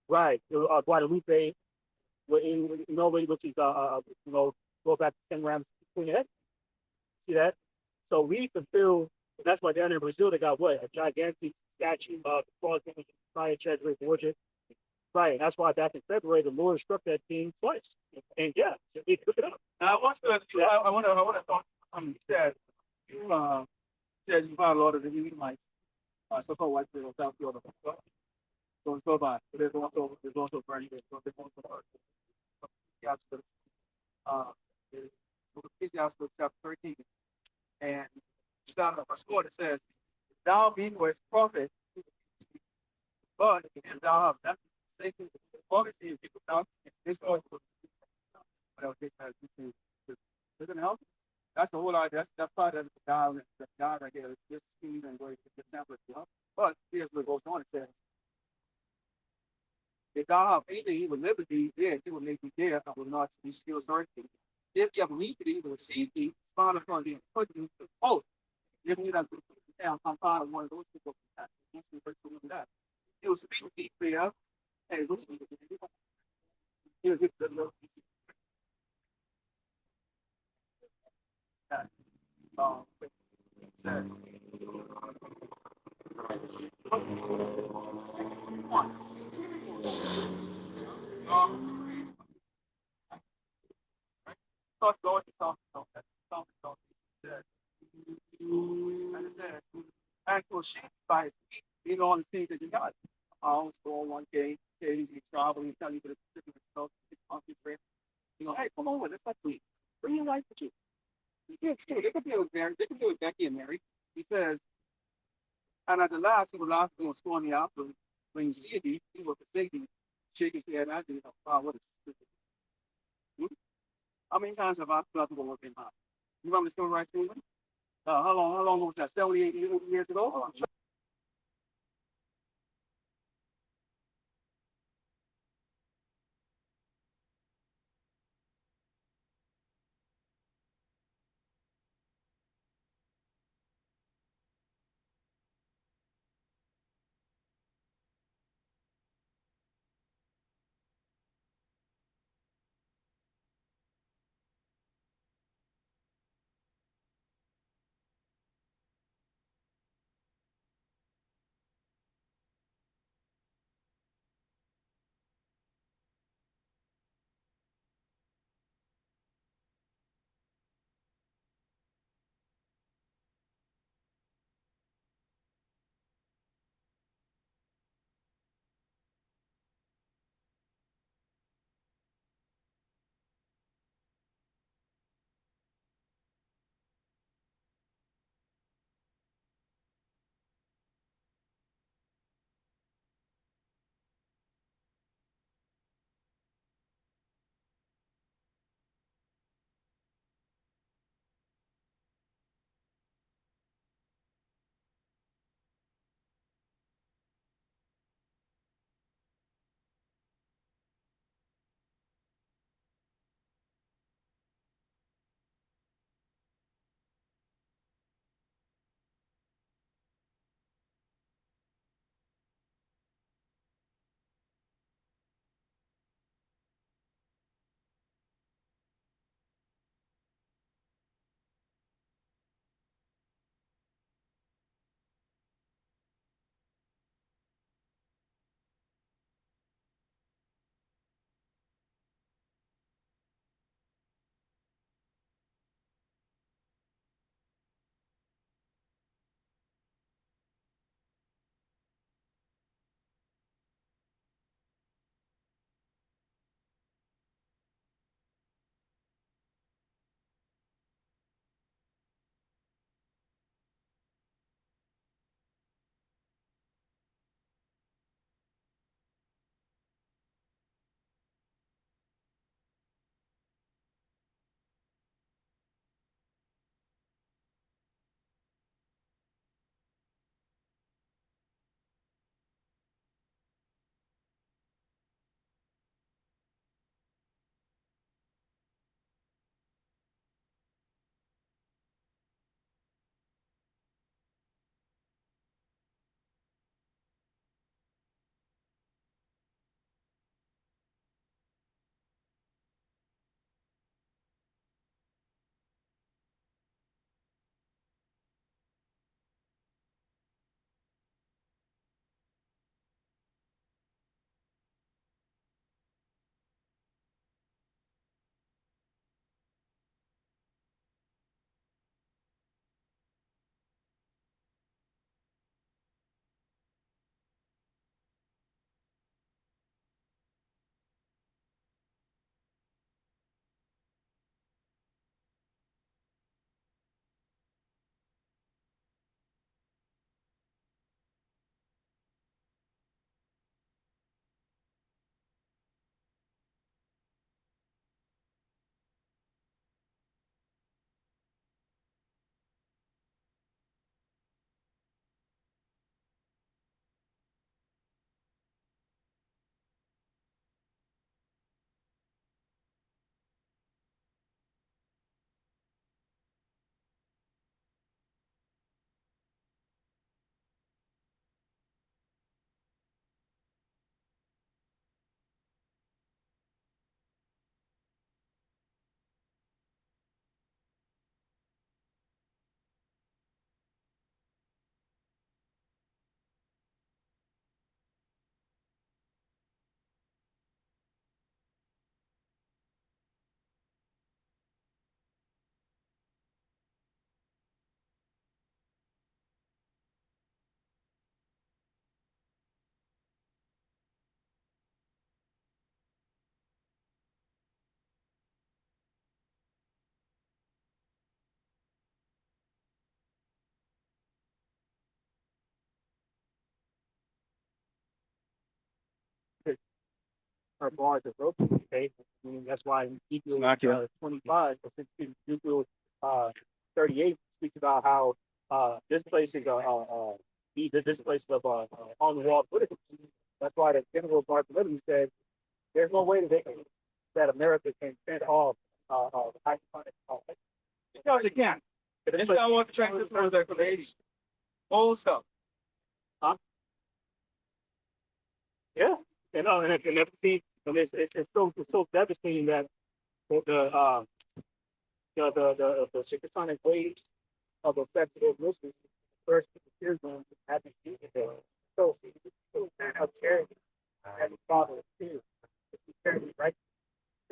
right? Guadalupe, which is go back to 10 grams between your head. See that? So we fulfill. That's why down in Brazil they got what a gigantic statue of the false image of Messiah Chadwick Borgia. Right. That's why back in February the Lord struck that team twice. And yeah, look it up. Now I want to talk. You said you found a lot of the Edomites, so-called white people in South Florida. So by. There's also Bernie. There's also Ecclesiastes, uh, Ecclesiastes chapter 13, and starting at verse 4, it says, "Thou being was prophet, but if thou have nothing to say to the prophecy, if people now this going to whatever this has to do, doesn't help. That's the whole idea. That's part of the guy right here. It's this speed and where the template, you know. But here's what goes on. It says, if thou have anything evil liberty, there he will make you there, I will not be still sorry. If you have weak evil receive thee, spawn upon thee, and put you to oath. Give me that down, I'm part of one of those people that that. It will speak to be clear, and here's the little that it says, Plus, Lord, it's also that. And it says, actual sheep by his feet, you know, on the things that you got. Always go on 1K, say he's traveling, tell you to the stuff, you know, hey, come on, let's not sleep. Bring your wife with you. You can't stay. They could be with Mary. They could be with Becky and Mary. He says, and at the last, he will laugh and storm me out. When you see it, he will forsake me. Shake his head. I think, wow, what is this? How many times have I felt people working hard? You remember the story, right, Susan? How long was that? 78 years ago? Oh, I'm sure. her bars are broken. Okay, I mean, that's why in Ezekiel 25 or 16, Ezekiel 38 speaks about how this place is this place of on the wall Buddhism. That's why the General Mark Levy said there's no way that that America can fend off high Because you can. This is what the transition was there for the 80s. Old stuff. huh? Yeah, and see, and it's so devastating that the the supersonic waves of effective listeners first appears on having there. So see, man of charity and father of tears. Charity, right?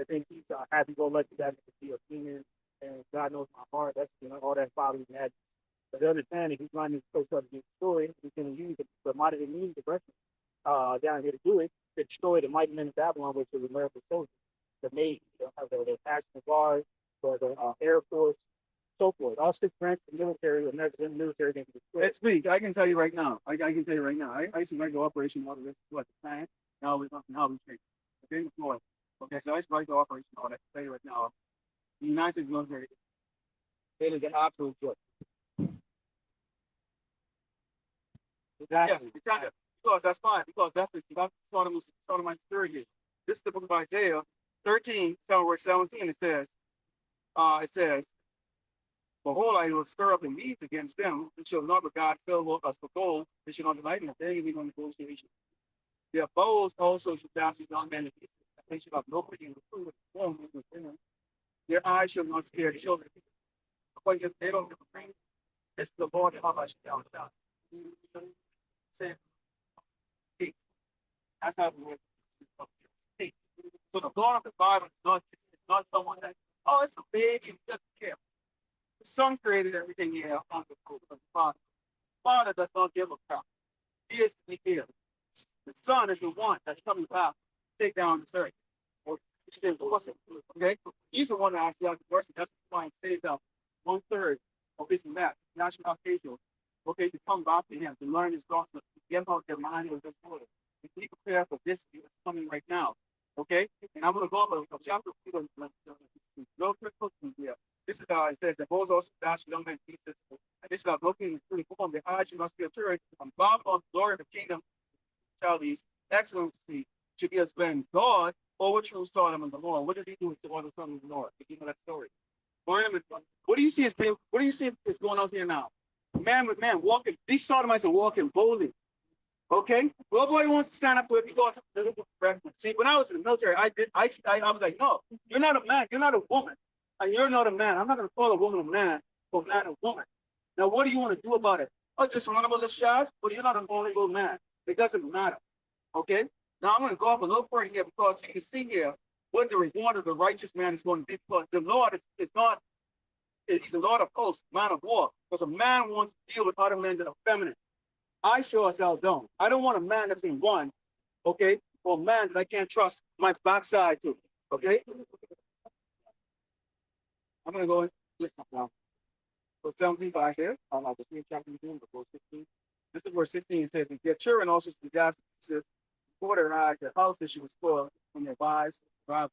I think he's happy go lucky that to be a human and God knows my heart. That's all that father had. But the understanding he's running his coach up to get destroyed, he's gonna use the modern means aggression down here to do it, to destroy the mighty men of Babylon, which is American soldiers, the Navy, the National Guard, or the Air Force, so forth. All six branches of the military, American military, can be destroyed. It's me. I can tell you right now. I can tell you right now. I used to write the operation order. This what the plan. Now we're talking how we take. Okay, the floor. Okay, so I used to write the operation order. I can tell you right now. The United States military, it is an absolute joy. Yes, because that's fine. Because that's the start of my spirit here. This is the book of Isaiah 13, verse 17. It says, behold, I will stir up the needs against them. It shall not regard silver us for gold. They shall not delight in it. They will be negotiation. Their bows also shall dash young men to pieces. They shall have no pity in the food of the their eyes shall not scare the children. Because they don't give a thing. It's the Lord how I shall down. Say, that's how the word. So the God of the Bible is not someone that, oh, it's a baby, he doesn't care. The Son created everything here on the Father. The Father does not give a crap. He is to be here. The Son is the one that's coming back to take down the earth. Okay? He's the one that actually has the mercy. That's why he saved up 1/3 of his map, national occasion. Okay, to come back to him, to learn his gospel, to get out their mind of this world. To be prepared for this that's coming right now. Okay? And I'm going to go over a chapter real quick here. This is how it says that Moses also dash young men pieces. And this is how looking through the form, the eyes you must be assured from God of glory of the kingdom, shall these excellency should be as when God overthrew Sodom and Gomorrah. What did he do to all the sons of Gomorrah? You know that story. What do you see is going on here now? Man with man walking, these sodomites are walking boldly. Okay? Nobody wants to stand up to it because see, when I was in the military, I was like, no, you're not a man, you're not a woman, and you're not a man. I'm not gonna call a woman a man or man a woman. Now, what do you want to do about it? Oh, just run about the shots, but you're not an honorable man. It doesn't matter. Okay? Now I'm gonna go up a little further here because you can see here what the reward of the righteous man is going to be. Because the Lord is not, he's a Lord of hosts, man of war. Because a man wants to deal with other men that are feminine. I sure as hell don't. I don't want a man that's in one, okay, or a man that I can't trust my backside to. Okay? I'm gonna go and listen now. So 17 by here, like the same chapter you doing before 16. This is verse 16. It says, their children also should be dashed pieces before their eyes, their houses should be spoiled from their wives, rather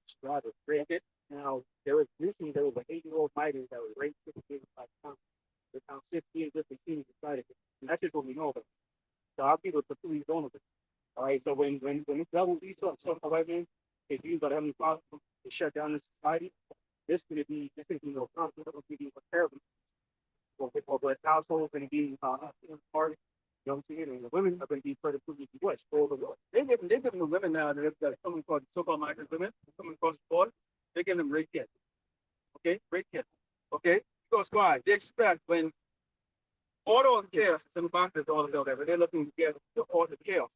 break it. Now there was an 8-year-old minor that was raped 50 by the time. The town 15 different teams decided, and that's just what we know about. So our people are completely vulnerable. All right, so when this devil these stuff, right, man, is used by the Heavenly Father to shut down the society, this could be conflict, will be terrible. But households going to be hard. You know what I'm saying? And the women are going to be further proved to be what? They're giving the women now that are coming across so-called migrant women coming across the border. They're giving them rape kits. Okay, rape kits. Okay, because why? They expect when all the chaos is in the back of all of whatever. They're looking to get all the chaos.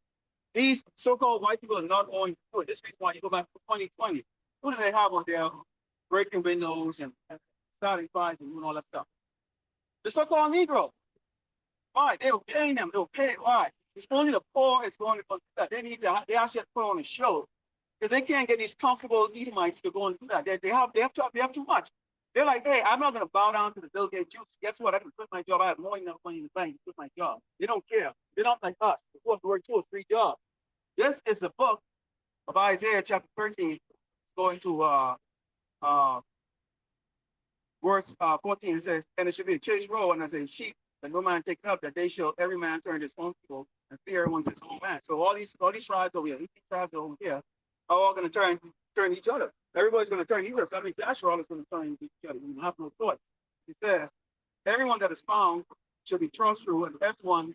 These so-called white people are not going to do it. This is why you go back to 2020. Who do they have on there breaking windows and starting fires and doing all that stuff? The so-called Negro. Why? They were paying them. They were paying. Why? It's only the poor is going to that. They actually have to put on a show because they can't get these comfortable Edomites to go and do that. They have too much. They're like, hey, I'm not going to bow down to the Bill Gates Jews. Guess what? I can quit my job. I have more than enough money in the bank to quit my job. They don't care. They're not like us. We're to work 2 or 3 jobs. This is the book of Isaiah chapter 13, going to uh, verse 14, it says, and it should be a chase row, and as a sheep, that no man take up, that they shall every man turn his own people, and fear everyone his own man. So all these tribes over here, 18 tribes over here, are all going to turn each other. Everybody's going to turn each other. So that means Asherah is going to turn each other. You have no choice. He says, everyone that is found should be thrust through, and everyone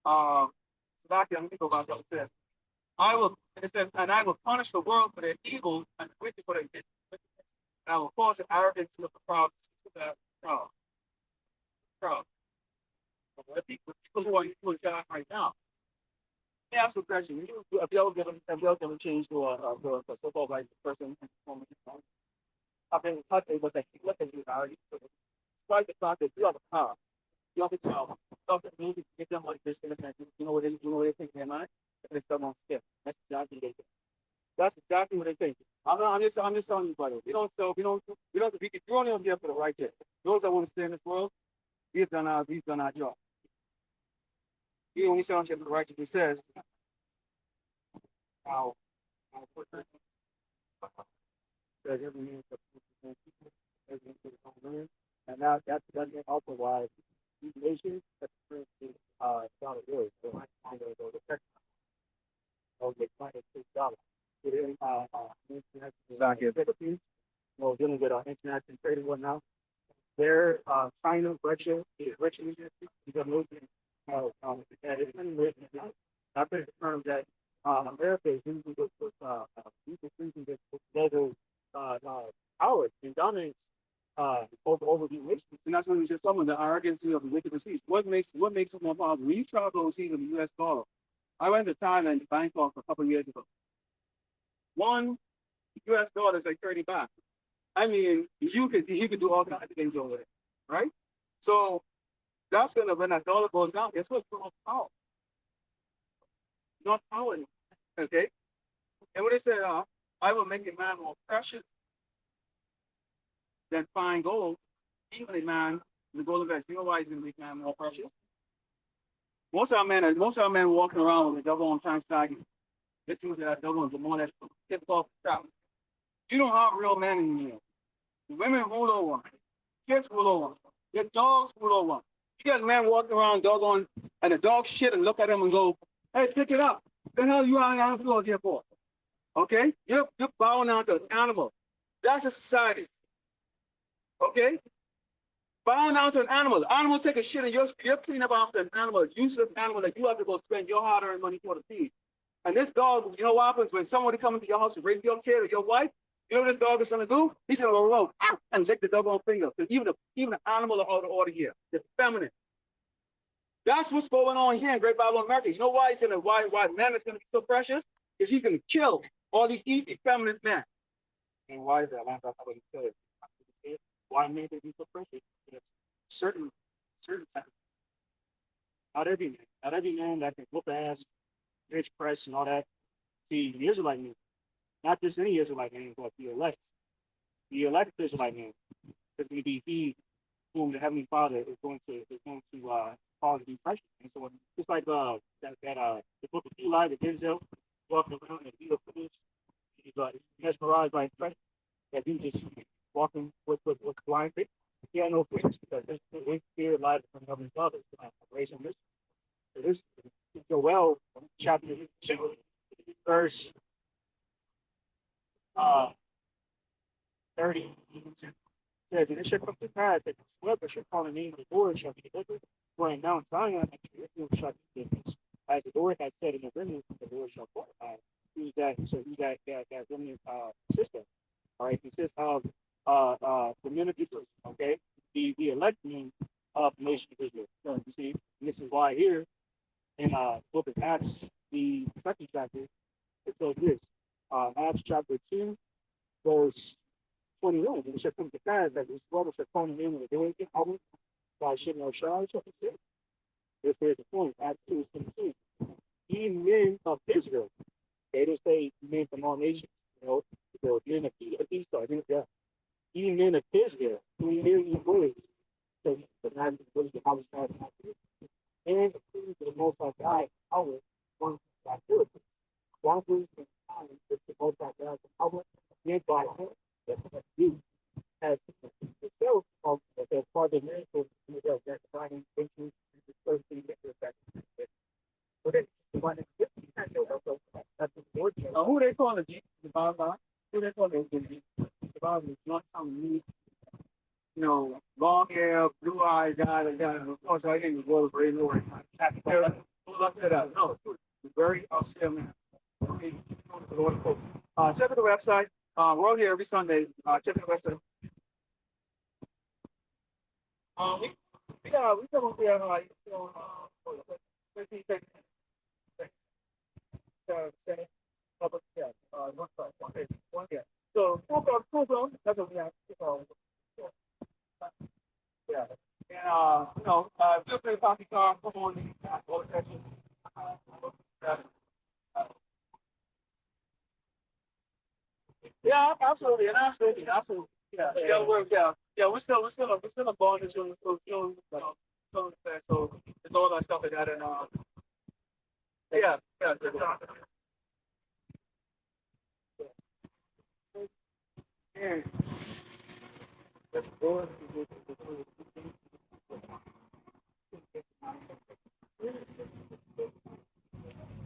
back there, let me go back up. It says, it says, and I will punish the world for their evil and the wicked for their wickedness. And I will cause the arrogance of the proud to that proud. Proud. The people who are evil God right now. Let me ask you a question. Have you ever given change to a so-called like person? I've been touching what they look at you now. Despite the fact that you have a car, you have a job, you have the means to give them like this and that. You know what they think in their mind? They still don't skip. That's exactly what they think. That's exactly what they think. I'm just telling you, brother. You're only here for the right shit. Those that want to stay in this world, we've done our job. You only sound here for the righteous. He says, now, that every man and now that's also why these nations that down the road, so I kind of go to Texas, they find $6. Back here, Philippines, dealing with international trade and whatnot. They're China, Russia, Russia, because most it's been written. I've been confirmed that America is using this global power and dominance over the nations. And that's when we just talking about the arrogancy of the wicked deceased. What makes it more powerful? When you travel overseas in the US dollar, I went to Thailand, Bangkok a couple of years ago. One US dollar is like 30 baht. I mean, you could do all kinds of things over there, right? So that's gonna when that dollar goes down, guess what? It's not power. Not power anymore. Okay? And what they say, I will make a man more precious than fine gold, even a man the golden vessel. You know why he's gonna make man more precious? Most of our men walking around with the double on time tag. This was that double on the more that tip off the top. You don't have real men anymore. The women rule over, kids rule over, your dogs rule over. You got a man walking around dog on and the dog shit and look at him and go, hey, pick it up. What the hell you out on the floor here for? Okay? You're bowing down to an animal. That's a society. Okay? Bowing down to an animal. The animal take a shit and you're cleaning up after an animal, a useless animal that you have to go spend your hard-earned money for to feed. And this dog, you know what happens when somebody comes into your house to rape your kid or your wife? You know what this dog is going to do? He's going to go roll and lick the double on finger. Because even the animal are out of order here. They're feminine. That's what's going on here in Great Bible America. You know why why man is going to be so precious? Because he's going to kill all these effeminate men. And why is that? That's what he said. Why may they be so precious? Certain type. Not every man that can whoop ass, rich press and all that. See, the Israelite man, not just any Israelite man, but the elect. The elect Israelite man is going to be he whom the Heavenly Father is going to cause depression. And so it's like the book of Eli, the Denzel walking around and he's he's mesmerized by depression. That he just walking with blind faith. He had no fears because his fear lies from the Heavenly Father. Raise him this. So this Joel chapter 2, verse 30 says, and it shall come to pass that whoever shall call the name of the Lord shall be delivered. For in Mount Zion and Jerusalem shall be deliverance. As the Lord has said in the remnant, the Lord shall fortify. Who's that? So who's that remnant system? All right, consists of the men of Israel. Okay, the elect means of the nation of Israel. So you see, and this is why here in book of Acts, the second chapter, it says this. Acts chapter 2, verse 21. And it shall come to pass that this brother shall call the name of the Lord again, by shitting our showers. This is the point. Acts 2:22. Ye men of Israel. They don't say men from all nations. The men of Esau. Ye men of Israel, who hear ye words. So the man was the house God and approve the most high God, power, one that good. Waffles and it's the most out there. The public, nearby, you has itself of the part of miracles that providing issues the first thing that you're back. But it's the one that's that's the Lord. Who they call it? The Bible. Who they call it? The Bible is not some neat, long hair, blue eyes guy that got, of course, I think the world very low. Look that up. No, very austere man. Okay, check out the website. We're out here every Sunday. Check out the website. We come up here like, 15 seconds. Yeah, one, yeah. So, that's what we have. Yeah. And, feel free to pop your car, come on in, go to section. Yeah, absolutely, and absolutely. Yeah, we're still a bondage on the social, so it's all that stuff like that, and yeah. And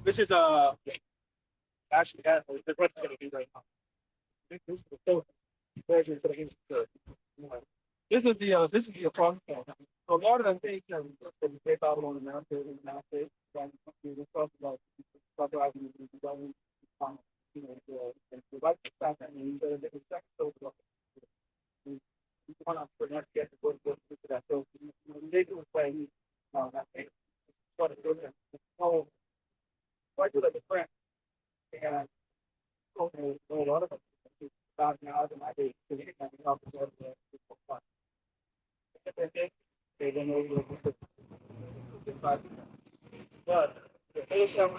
this is actually the what's gonna be right now. This is the version for the this is the front end. So a lot of them things that we take out on the mountain and mountain, we talk about the right stuff and the second so we want to not get to go to that. So they do it way that they sort of do it. So I do like a friend and a lot of them about now in my day. So they can help us out there. They don't know but the first time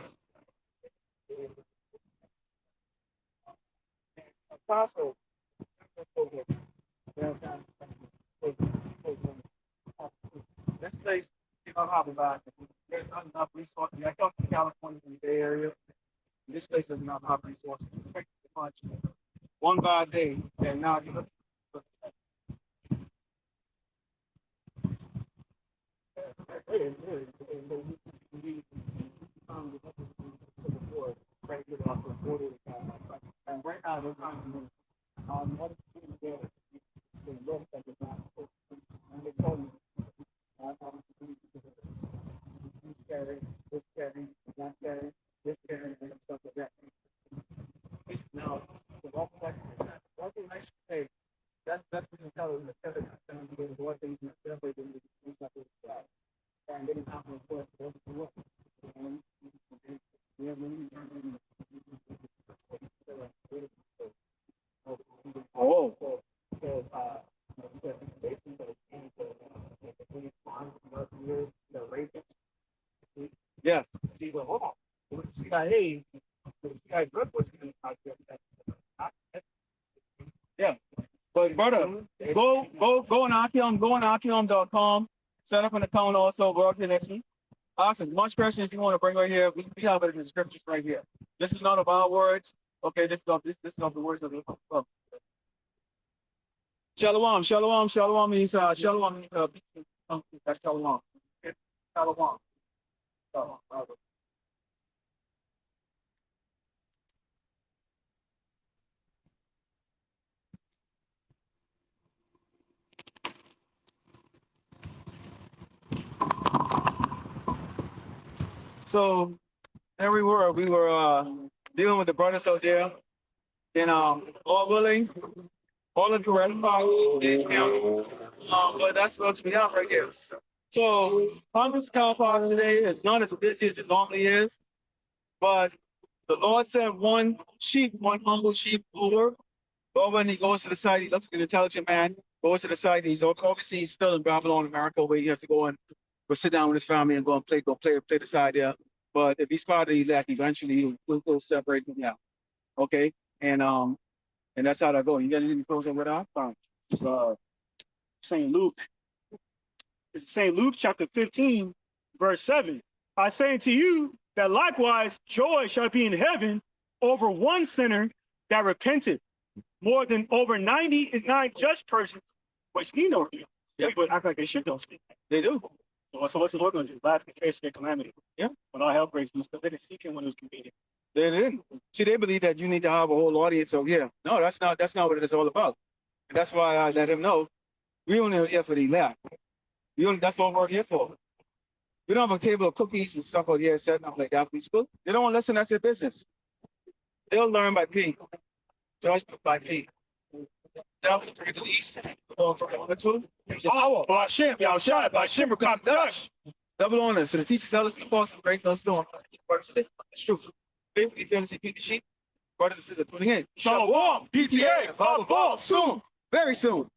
Paso this place, you know how about there's not enough resources. I come from California in the Bay Area. This place doesn't have enough resources. Much one bad day, and now you look. And right now, they're trying to move. What is there? And they told me, this carry, that carry, this carry, and stuff like that. Now, the walking back, walking nice hey, that's what you tell them. The tether comes down to the one thing that definitely didn't do something like that. And they didn't have no choice. They didn't do it. Oh. Yes. See, well, hold on. CIA, CIA good was yeah. But brother, go on Archeon.com, set up an account also, go up to next week. Ask as much questions you want to bring right here. We have it in the scriptures right here. This is not of our words. Okay, this is of the words of the Shalom, shalom means that's shalom. Shalom. So there we were dealing with the brothers out there, and all willing, all in correct this count. But that's what we have right here. So Congress Cal today is not as busy as it normally is, but the Lord sent one humble sheep over. But when he goes to the site, he looks like an intelligent man, goes to the site, obviously he's still in Babylon, America, where he has to go and go sit down with his family and go and play the side there. But if he's part of the elect, eventually he'll go separate them out. Okay? And that's how that goes. You got anything to close up with that? St. Luke. It's St. Luke chapter 15, verse 7. I say to you that likewise joy shall be in heaven over one sinner that repented, more than over 99 just persons, which need no repentance. Yeah. People act like they should don't speak. They do. So what's the Lord going to do? Laugh in the face of their calamity. Yeah. When all hell breaks loose, because they didn't seek him when it was convenient. They didn't. See, they believe that you need to have a whole audience over here. No, that's not what it is all about. And that's why I let him know we only here for the laugh. That's what we're here for. We don't have a table of cookies and stuff out here setting up like that for school. They don't want to listen, that's their business. They'll learn by P. Judgment by P. Now we take it to the east. From 1 to 2. Oh, Bashim, Yahshua, Bashim, Rakam, Double on us. So the teacher tells us to pause and break no storm. It's true. Faithfully fantasy feed the sheep. Brothers and sisters tuning in. Shalom, PTA, Ball soon. Very soon.